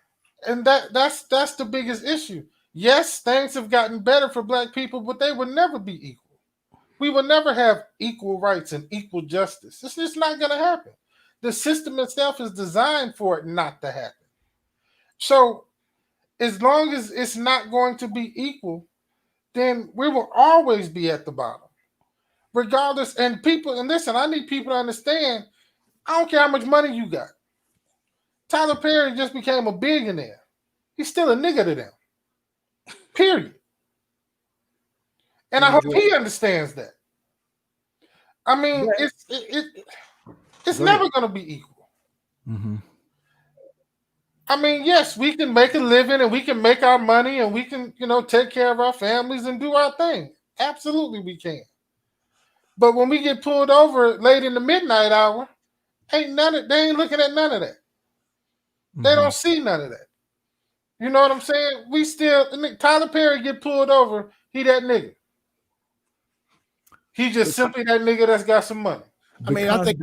And that's the biggest issue. Yes, things have gotten better for Black people, but they will never be equal. We will never have equal rights and equal justice. It's just not going to happen. The system itself is designed for it not to happen. So as long as it's not going to be equal, then we will always be at the bottom. Regardless, and listen, I need people to understand, I don't care how much money you got. Tyler Perry just became a billionaire. He's still a nigga to them. Period. And I hope he understands that. I mean, it's never going to be equal. Mm-hmm. I mean, yes, we can make a living and we can make our money and we can, take care of our families and do our thing. Absolutely, we can. But when we get pulled over late in the midnight hour, they ain't looking at none of that. Mm-hmm. They don't see none of that. You know what I'm saying? Tyler Perry get pulled over, he that nigga. He just simply that nigga that's got some money. I mean, I think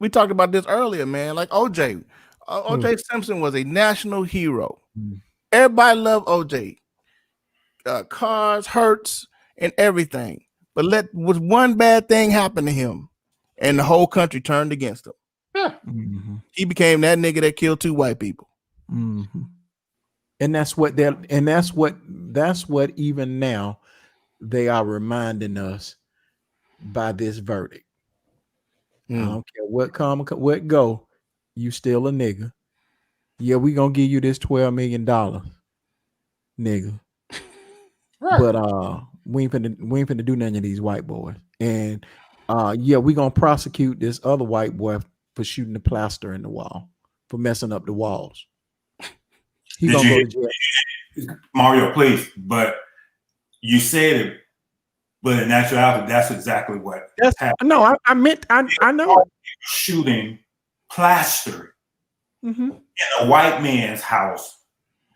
we talked about this earlier, man. Like OJ. OJ Simpson was a national hero. Mm. Everybody loved OJ. Cars, hurts, and everything. But was one bad thing happen to him, and the whole country turned against him. Yeah. Mm-hmm. He became that nigga that killed 2 white people. Mm-hmm. And that's what even now they are reminding us by this verdict. I don't care what come, what go, you still a nigga. Yeah, we gonna give you this $12 million, nigga. Right. But we ain't finna do none of these white boys. And yeah, we gonna prosecute this other white boy for shooting the plaster in the wall, for messing up the walls. He gonna go to jail. Mario, please, but you said it, but in actuality, that's exactly what happened. No, I meant I know. Shooting plaster in a white man's house,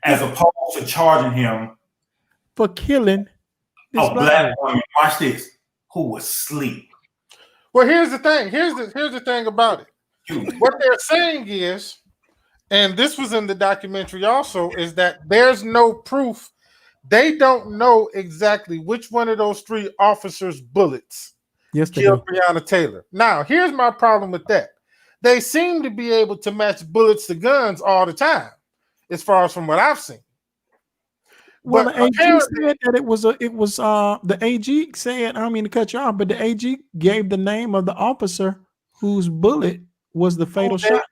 as opposed to charging him for killing a black woman. Watch this, who was asleep. Well, here's the thing. Here's the thing about it. What they're saying is, and this was in the documentary also, is that there's no proof. They don't know exactly which one of those 3 officers' bullets killed Breonna Taylor. Now, here's my problem with that. They seem to be able to match bullets to guns all the time, as far as from what I've seen. Well, but the AG said that it was the AG said, I don't mean to cut you off, but the AG gave the name of the officer whose bullet was the fatal shot.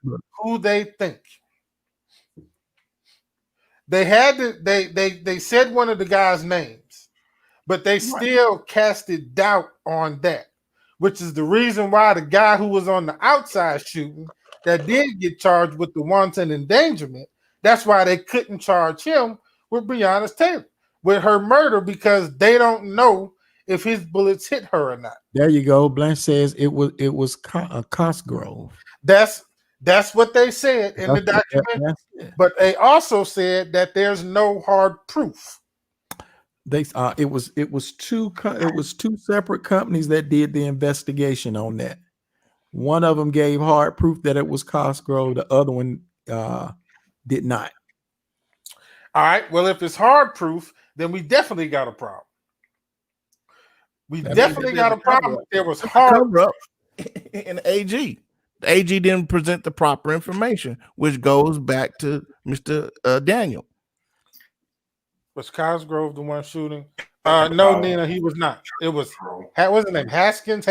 Who they think. They had to, they said one of the guys' names, but they still casted doubt on that, which is the reason why the guy who was on the outside shooting that did get charged with the wanton endangerment, that's why they couldn't charge him with Breonna Taylor, with her murder, because they don't know if his bullets hit her or not. There you go. Blanche says it was Cosgrove. That's what they said in the documentary. But they also said that there's no hard proof. It was two separate companies that did the investigation on that. One of them gave hard proof that it was Cosgrove. The other one did not. All right. Well, if it's hard proof, then we definitely got a problem. There was hard proof in the AG. The AG didn't present the proper information, which goes back to Mr. Daniel. Was Cosgrove the one shooting? No, Nina, he was not. It was, what's his name? Hastings?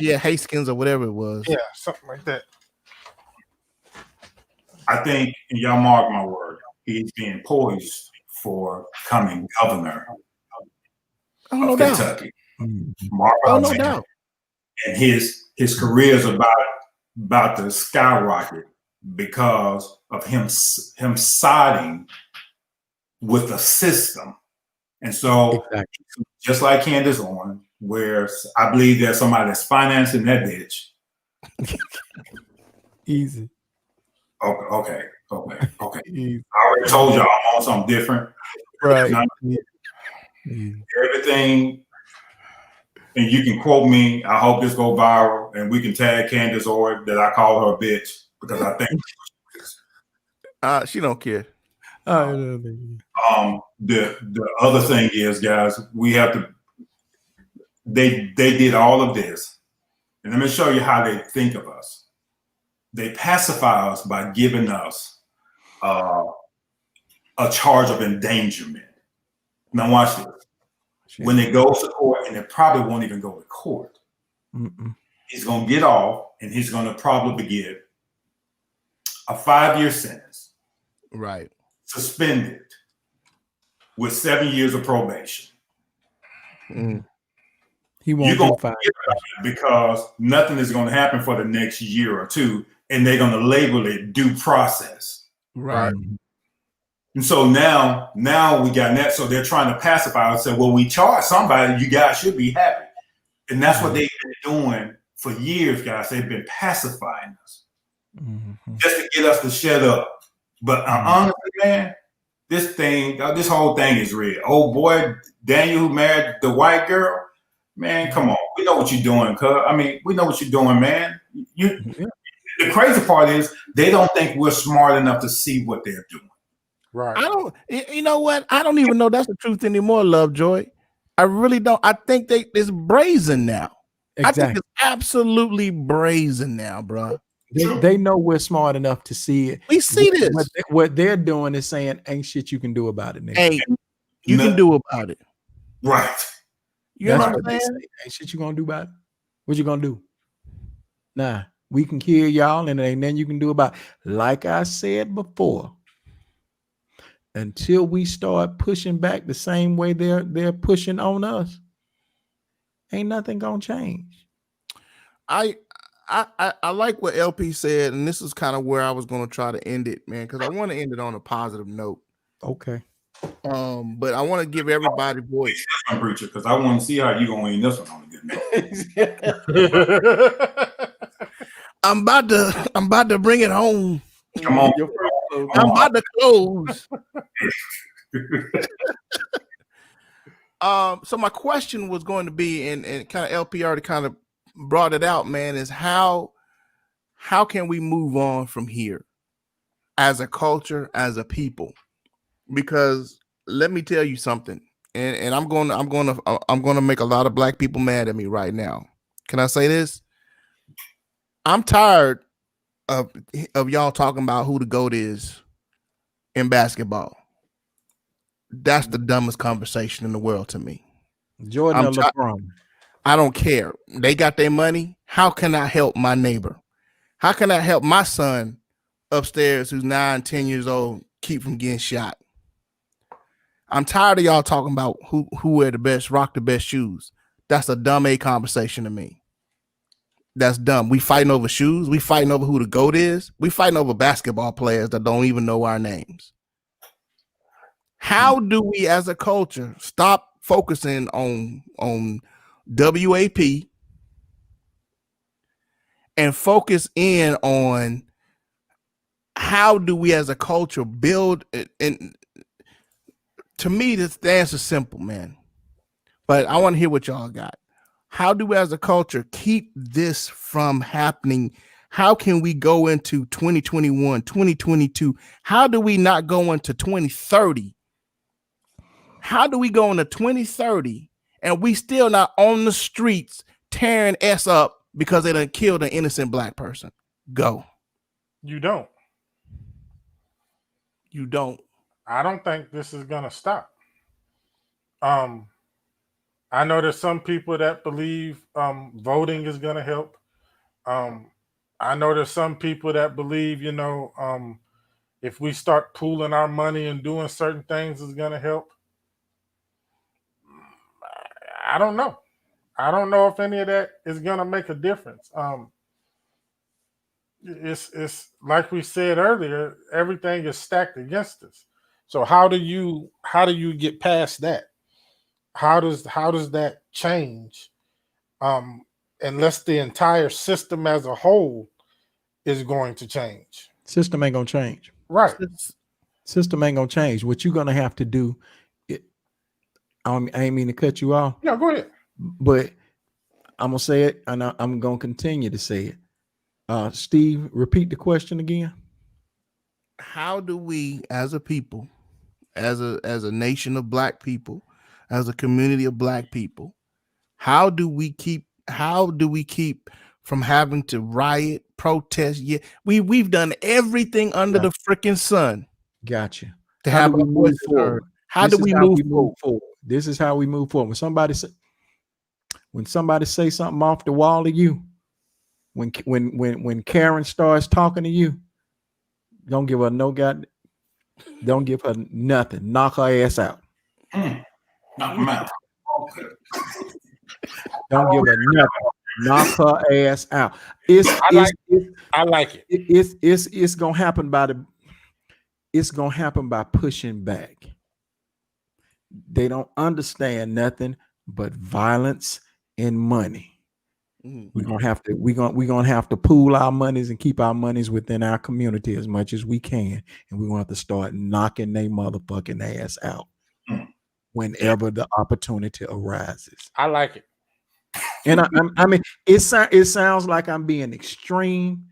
Yeah, Hastings or whatever it was. Yeah, something like that. I think, and y'all mark my word, he's being poised for becoming governor Oh, of no doubt. Kentucky. Mhm. Mark Oh, what no I'm saying. doubt. And his career is about to skyrocket because of him siding with the system. And so, Exactly. just like Candace Owens, where I believe there's somebody that's financing that bitch. Easy. Okay. Easy. I already told y'all I'm on something different. Right. Now, Easy. everything, and you can quote me. I hope this go viral, and we can tag Candace Owens that I call her a bitch because I think She don't care. the other thing is, guys, we have to. They did all of this, and let me show you how they think of us. They pacify us by giving us a charge of endangerment. Now watch this. When it goes to court, and it probably won't even go to court, he's going to get off, and he's going to probably get a 5-year sentence, Right? suspended with 7 years of probation. Mm. He won't You're going do 5 to because nothing is going to happen for the next year or two, and they're going to label it due process. Right. And so now we got that. So they're trying to pacify us and say, well, we charge somebody, you guys should be happy. And that's what they've been doing for years, guys. They've been pacifying us just to get us to shut up. But honestly, man, this whole thing is real. Oh boy, Daniel who married the white girl, man, come on. We know what you're doing, cuz. I mean, we know what you're doing, man. The crazy part is they don't think we're smart enough to see what they're doing. Right. I don't. You know what? I don't even know that's the truth anymore, Lovejoy. I really don't. I think it's brazen now. Exactly. I think it's absolutely brazen now, bro. They know we're smart enough to see it. We see this. What they're doing is saying, "Ain't shit you can do about it, nigga." Ain't you can do about it, right? You know what I'm saying? Ain't shit you gonna do about it. What you gonna do? Nah, we can kill y'all, and there ain't nothing you can do about it. Like I said before, until we start pushing back the same way they're pushing on us, ain't nothing gonna change. I like what LP said, and this is kind of where I was going to try to end it, man, because I want to end it on a positive note. Okay. But I want to give everybody voice. Preacher, because I want to see how you gonna end this one on a good note. I'm about to bring it home. Come on. I'm about to close. So my question was going to be, and kind of LP already kind of brought it out, man, is how can we move on from here as a culture, as a people? Because let me tell you something, and I'm going to make a lot of black people mad at me right now. Can I say this? I'm tired of y'all talking about who the GOAT is in basketball. That's the dumbest conversation in the world to me. Jordan or LeBron. I don't care. They got their money. How can I help my neighbor? How can I help my son upstairs who's 9, 10 years old keep from getting shot? I'm tired of y'all talking about who wear the best, rock the best shoes. That's a dumb conversation to me. That's dumb. We fighting over shoes. We fighting over who the GOAT is. We fighting over basketball players that don't even know our names. How do we as a culture stop focusing on WAP and focus in on how do we as a culture build it? And to me, the answer is simple, man. But I want to hear what y'all got. How do we as a culture keep this from happening? How can we go into 2021, 2022? How do we not go into 2030? How do we go into 2030 and we still not on the streets tearing S up because they done killed an innocent black person? Go. You don't. You don't. I don't think this is gonna stop. I know there's some people that believe voting is gonna help. I know there's some people that believe, if we start pooling our money and doing certain things is going to help? I don't know. I don't know if any of that is going to make a difference. It's like we said earlier, everything is stacked against us. So how do you get past that? How does that change? Unless the entire system as a whole is going to change. System ain't gonna change. Right. System ain't gonna change. What you're gonna have to do, I ain't mean to cut you off. Yeah, go ahead. But I'm gonna say it, and I'm gonna continue to say it. Steve, repeat the question again. How do we, as a people, as a nation of black people, as a community of black people, how do we keep from having to riot, protest? Yeah, we've done everything under the freaking sun. Gotcha. To have we move forward? How do we move forward? This is how we move forward. When somebody say something off the wall to you, when Karen starts talking to you, don't give her don't give her nothing. Knock her ass out. Knock them out. Don't give her nothing. Knock her ass out. I like it. It's gonna happen by pushing back. They don't understand nothing but violence and money. We're gonna have to pool our monies and keep our monies within our community as much as we can, and we're gonna have to start knocking their motherfucking ass out whenever the opportunity arises. I like it. And I mean, it sounds like I'm being extreme,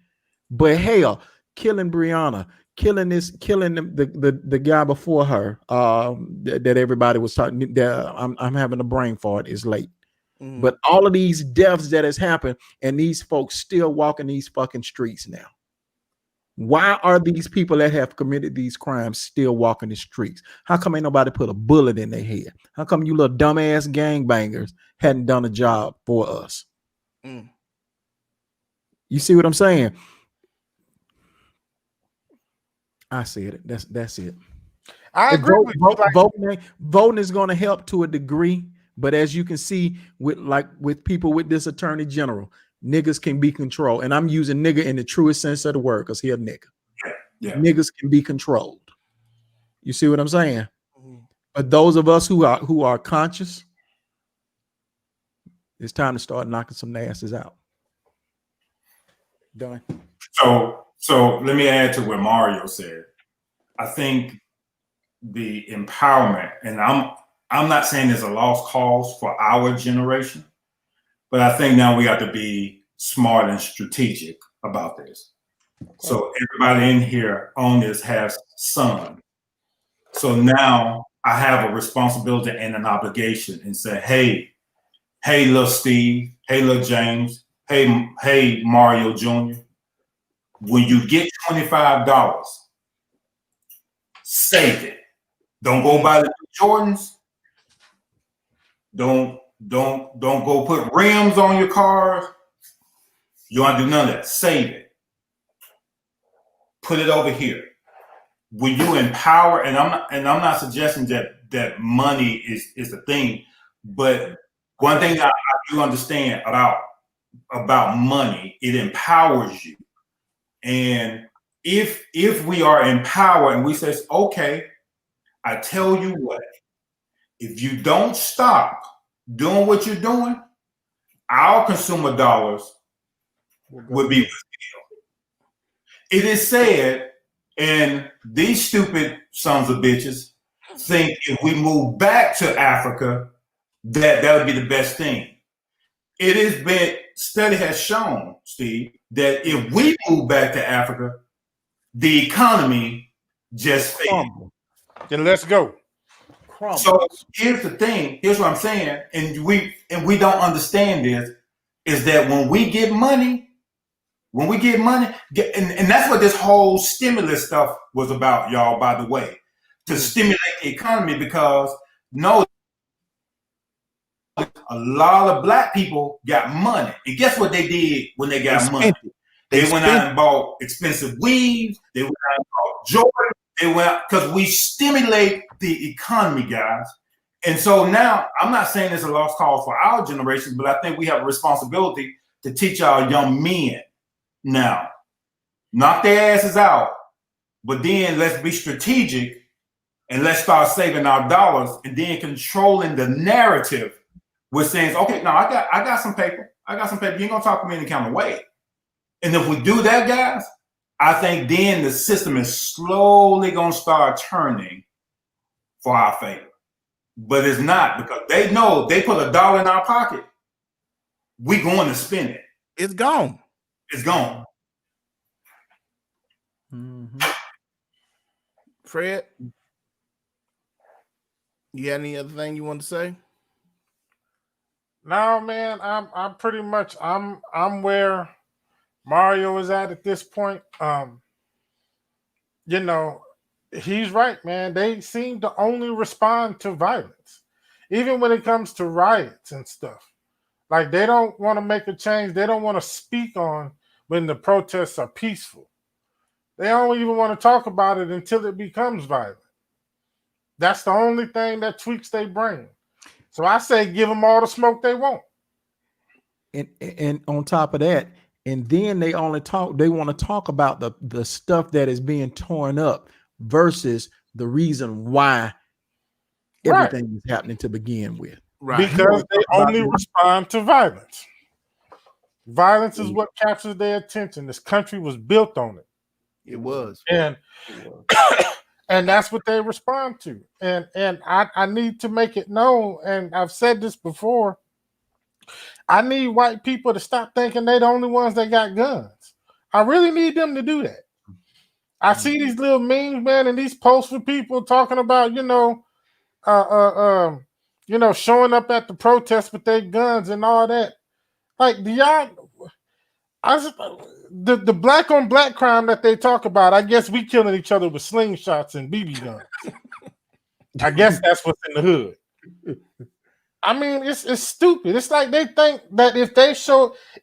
but hell, killing Breonna, killing the guy before her, that everybody was talking. I'm having a brain fart. It's late. But all of these deaths that has happened, and these folks still walking these fucking streets now. Why are these people that have committed these crimes still walking the streets? How come ain't nobody put a bullet in their head? How come you little dumbass gangbangers hadn't done a job for us? You see what I'm saying? I said it. That's it. I agree with you. Voting is going to help to a degree. But as you can see, with people with this attorney general, niggas can be controlled. And I'm using nigga in the truest sense of the word, because he a nigga. Yeah. Niggas can be controlled. You see what I'm saying? But those of us who are conscious, it's time to start knocking some asses out. Done. So let me add to what Mario said. I think the empowerment, and I'm not saying it's a lost cause for our generation, but I think now we have to be smart and strategic about this. Okay. So everybody in here on this has sons. So now I have a responsibility and an obligation and say, hey, little Steve, hey, little James, hey, Mario Jr., when you get $25, save it. Don't go buy the Jordans. Don't go put rims on your car. You want to do none of that. Save it. Put it over here. When you empower, and I'm not suggesting that money is the thing, but one thing that I do understand about money, it empowers you. And if we are empowered and we say, okay, I tell you what, if you don't stop doing what you're doing, our consumer dollars would be revealed. It is said, and these stupid sons of bitches think if we move back to Africa, that would be the best thing. It has been, study has shown, Steve, that if we move back to Africa, the economy just failed. Then let's go. So here's the thing. Here's what I'm saying, and we don't understand this, is that when we get money, and that's what this whole stimulus stuff was about, y'all, by the way, to stimulate the economy, because a lot of black people got money. And guess what they did when they got money? They went out and bought expensive weaves. They went out and bought Jordan. They went out because we stimulate the economy, guys. And so now, I'm not saying it's a lost cause for our generation, but I think we have a responsibility to teach our young men now. Knock their asses out, but then let's be strategic and let's start saving our dollars and then controlling the narrative with saying, okay, no, I got some paper. I got some paper. You ain't gonna talk to me any kind of way. And if we do that, guys, I think then the system is slowly gonna start turning for our favor. But it's not, because they know they put $1 in our pocket, we going to spend it. It's gone. It's gone. Mm-hmm. Fred, you got any other thing you want to say? No, man, I'm pretty much I'm where Mario is at this point. You know, he's right, man. They seem to only respond to violence, even when it comes to riots and stuff. Like, they don't want to make a change. They don't want to speak on when the protests are peaceful. They don't even want to talk about it until it becomes violent. That's the only thing that tweaks their brain. So I say give them all the smoke they want. And on top of that, and then they want to talk about the stuff that is being torn up versus the reason why everything is happening to begin with. Right. Because they only respond to violence. Violence is what captures their attention. This country was built on it. It was. And that's what they respond to. And I need to make it known, and I've said this before, I need white people to stop thinking they're the only ones that got guns. I really need them to do that. I see these little memes, man, and these posts with people talking about, showing up at the protest with their guns and all that. Like, the black on black crime that they talk about, I guess we killing each other with slingshots and BB guns. I guess that's what's in the hood. I mean, it's stupid. It's like they think that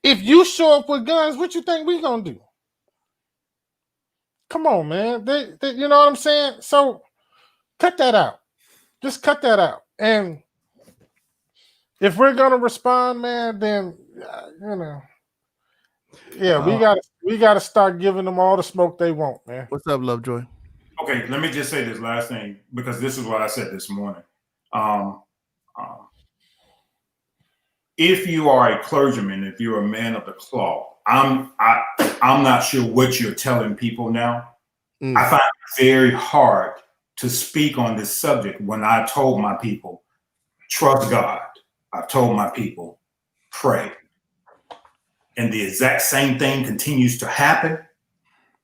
if you show up with guns, what you think we gonna do? Come on, man. They you know what I'm saying? So cut that out. Just cut that out. And if we're gonna respond, man, then we gotta start giving them all the smoke they want, man. What's up, Lovejoy? Okay, let me just say this last thing, because this is what I said this morning. If you are a clergyman, if you're a man of the cloth, I'm not sure what you're telling people now. I find it very hard to speak on this subject when I told my people, trust God. I've told my people, pray. And the exact same thing continues to happen.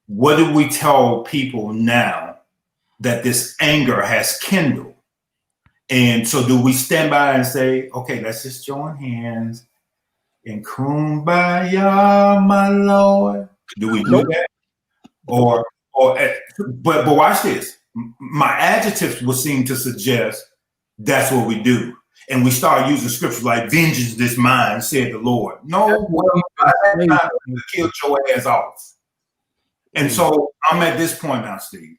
What do we tell people now that this anger has kindled? And so do we stand by and say, okay, let's just join hands and kumbaya, my Lord? Do we do that? But watch this. My adjectives would seem to suggest that's what we do. And we start using scriptures like, vengeance is mine, said the Lord. No, I killed your ass off. And so I'm at this point now, Steve.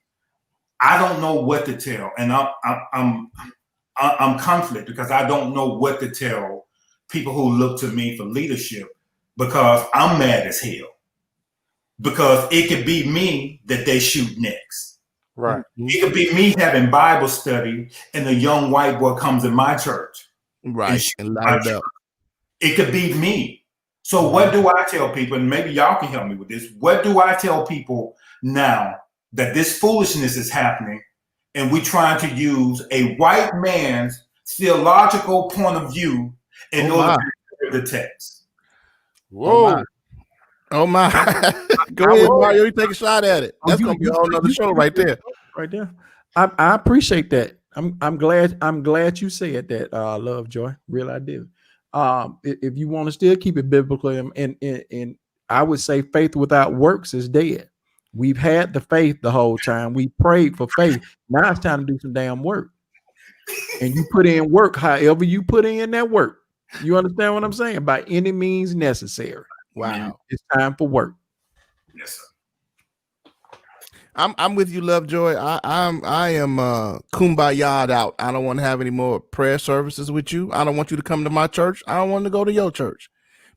I don't know what to tell. And I'm conflicted because I don't know what to tell people who look to me for leadership, because I'm mad as hell. Because it could be me that they shoot next. Right. It could be me having Bible study and a young white boy comes in my church. Right. And light it up. It could be me. So what do I tell people? And maybe y'all can help me with this. What do I tell people now that this foolishness is happening and we're trying to use a white man's theological point of view in order to interpret the text? Whoa. Oh my. Go ahead, Mario. You take a shot at it. That's gonna be a whole other show right there. Right there. I appreciate that. I'm glad you said that, Lovejoy. Really, I do. If you want to still keep it biblical, and I would say faith without works is dead. We've had the faith the whole time. We prayed for faith. Now it's time to do some damn work. And you put in work, however you put in that work. You understand what I'm saying? By any means necessary. Wow. It's time for work. Yes, sir. I'm with you, Lovejoy. I am kumbaya'd out. I don't want to have any more prayer services with you. I don't want you to come to my church. I don't want to go to your church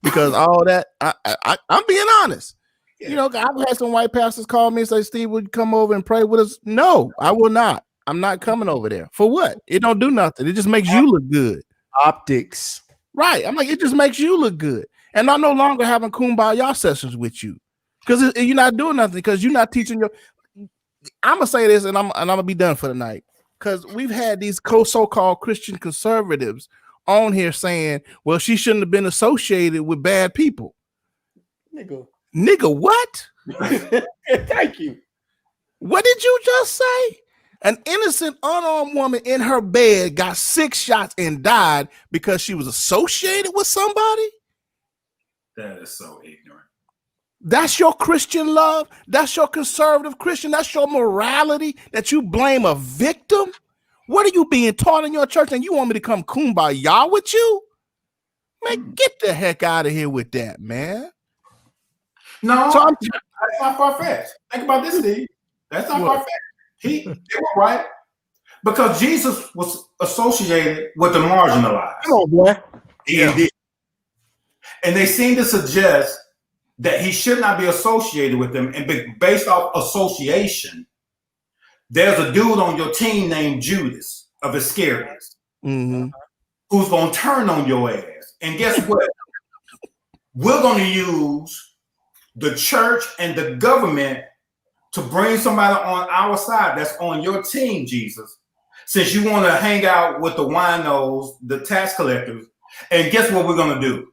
because all that. I'm being honest. Yeah. You know, I've had some white pastors call me and say, "Steve, would you come over and pray with us?" No, I will not. I'm not coming over there. For what? It don't do nothing. It just makes you look good. Optics. Right. I'm like, it just makes you look good. And I'm no longer having kumbaya sessions with you because you're not doing nothing because you're not teaching your. I'm gonna say this, and I'm gonna be done for the night because we've had these so-called Christian conservatives on here saying, "Well, she shouldn't have been associated with bad people." Nigga, what? Thank you. What did you just say? An innocent, unarmed woman in her bed got 6 shots and died because she was associated with somebody? That is so ignorant. That's your Christian love? That's your conservative Christian? That's your morality that you blame a victim? What are you being taught in your church and you want me to come kumbaya with you? Man, get the heck out of here with that, man. No, so that's not far-fetched. Think about this, Steve. That's not far-fetched. They were right because Jesus was associated with the marginalized. Come on, boy. Yeah. And they seem to suggest that he should not be associated with them. And based off association, there's a dude on your team named Judas of Iscariot who's going to turn on your ass. And guess what? We're going to use the church and the government to bring somebody on our side that's on your team, Jesus, since you want to hang out with the winos, the tax collectors. And guess what we're going to do?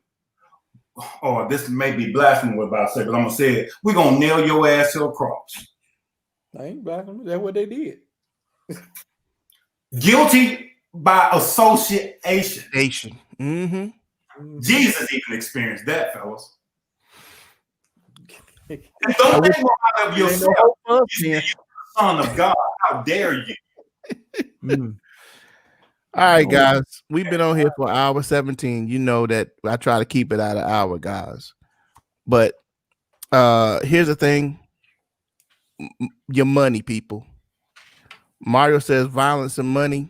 Oh, this may be blasphemy what I'm about to say, but I'm going to say it. We're going to nail your ass to a cross. I ain't blasphemy. That's what they did. Guilty by association. Jesus even experienced that, fellas. And don't think out of yourself. You're the son of God. How dare you? All right, guys. We've been on here for hour 17. You know that I try to keep it at an hour, guys. But here's the thing. Your money, people. Mario says violence and money.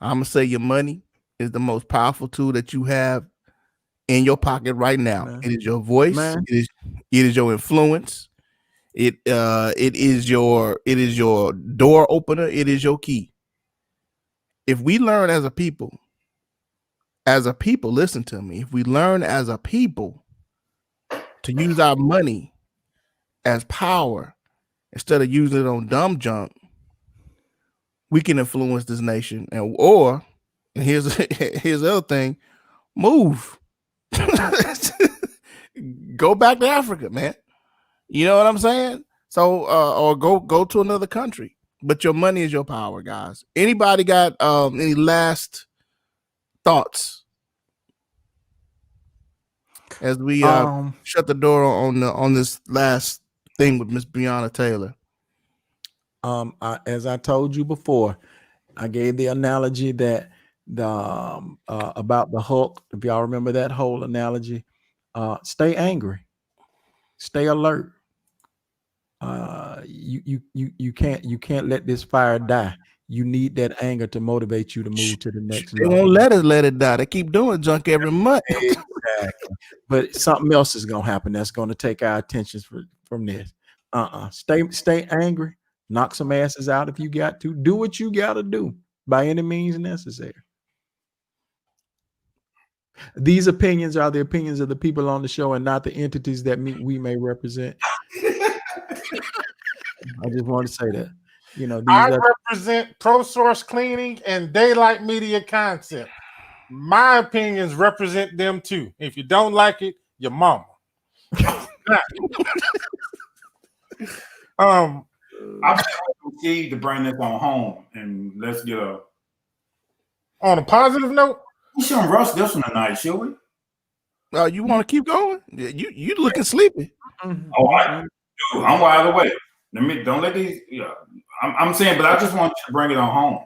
I'm going to say your money is the most powerful tool that you have in your pocket right now. Man. It is your voice. It is your influence. It is your door opener. It is your key. If we learn as a people, listen to me. If we learn as a people to use our money as power instead of using it on dumb junk, we can influence this nation. And here's the other thing, move. Go back to Africa, man. You know what I'm saying? So or go to another country. But your money is your power, guys. Anybody got any last thoughts as we shut the door on this last thing with Miss Breonna Taylor? As I told you before, I gave the analogy that about the Hulk. If y'all remember that whole analogy, stay angry, stay alert. You can't let this fire die. You need that anger to motivate you to move to the next level. They won't let it die. They keep doing junk every month. Exactly. But something else is gonna happen that's gonna take our attention from this. Stay angry. Knock some asses out if you got to. Do what you got to do by any means necessary. These opinions are the opinions of the people on the show and not the entities that we may represent. I just want to say that. You know, I represent Pro Source Cleaning and Daylight Media Concept. My opinions represent them too. If you don't like it, your mama. I'm going to bring this on home and let's get on a positive note. We shouldn't rush this one tonight, should we? You want to keep going? You looking sleepy? Oh, I'm wide awake. Don't let these. Yeah, I'm saying, but I just want you to bring it on home.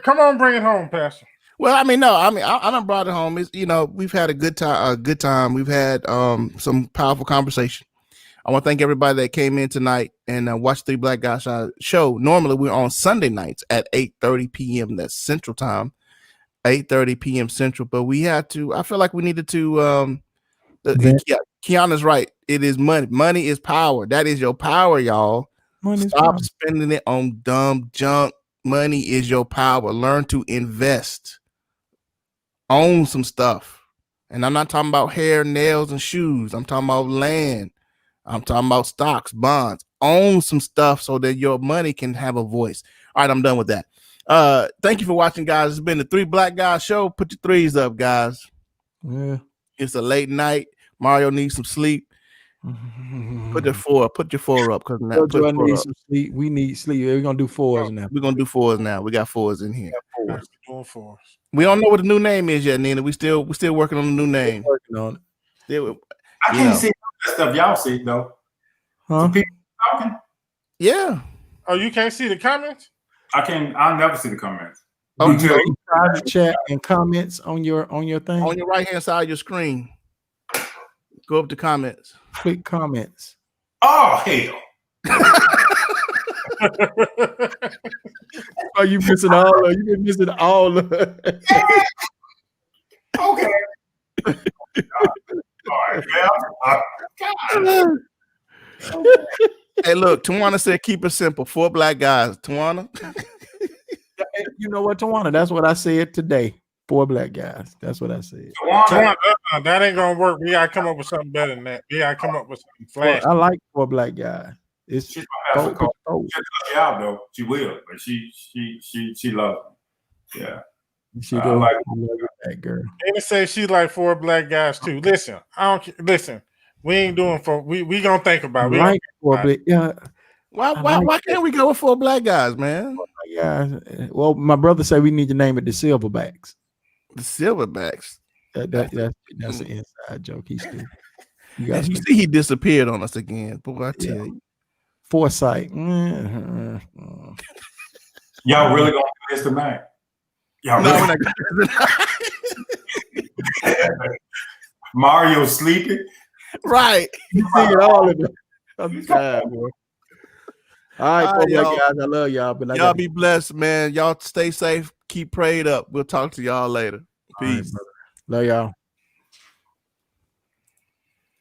Come on, bring it home, Pastor. Well, I mean, no, I mean, I done brought it home. It's, we've had a good time. We've had some powerful conversation. I want to thank everybody that came in tonight and watched Three Black Guys show. Normally, we're on Sunday nights at 8:30 p.m. That's Central Time, 8:30 p.m. Central. But we had to. I feel like we needed to. Kiana's right. It is money. Money is power. That is your power, y'all. Stop spending it on dumb junk. Money is your power. Learn to invest. Own some stuff. And I'm not talking about hair, nails, and shoes. I'm talking about land. I'm talking about stocks, bonds. Own some stuff so that your money can have a voice. All right, I'm done with that. Thank you for watching, guys. It's been the Three Black Guys show. Put your threes up, guys. Yeah. It's a late night. Mario needs some sleep. Put your four up, because now I need some sleep. We need sleep. We're gonna do fours now. We're gonna do fours now. We got fours in here. Doing fours. We don't know what the new name is yet, Nina. We still working on the new name. Working on it. I can't see that stuff y'all see though. Huh? People talking. Yeah. Oh, you can't see the comments? I'll never see the comments. Okay. Private chat and comments on your thing. On your right hand side of your screen. Go up to comments. Click comments. Oh hell. Oh, you missing all of? You been missing all of? Okay. All right, man. Hey, look, Tawana said keep it simple. 4 black guys. Tawana. You know what, Tawana? That's what I said today. 4 black guys. That's what I said. Tawana, that ain't gonna work. We gotta come up with something better than that. We gotta come up with something flash. I like 4 black guys. It's she's my pastor. She'll out though. She will, but she loves me. Yeah. She go like that girl. They say she like 4 black guys too. Listen, listen. We ain't doing we gonna think about it. Like 4 black. Yeah. Why can't we go with 4 black guys, man? Yeah. Well, my brother said we need to name it the Silverbacks. The Silverbacks. That's an inside joke. He's stupid. You see, he disappeared on us again. Boy, I tell you. Foresight. Y'all really gonna do this tonight? Y'all really? Mario sleeping. Right. You see all of it. I'm tired, boy. All right, y'all. Guys. I love y'all. But y'all be blessed, man. Y'all stay safe. Keep prayed up. We'll talk to y'all later. Peace. Right, love y'all.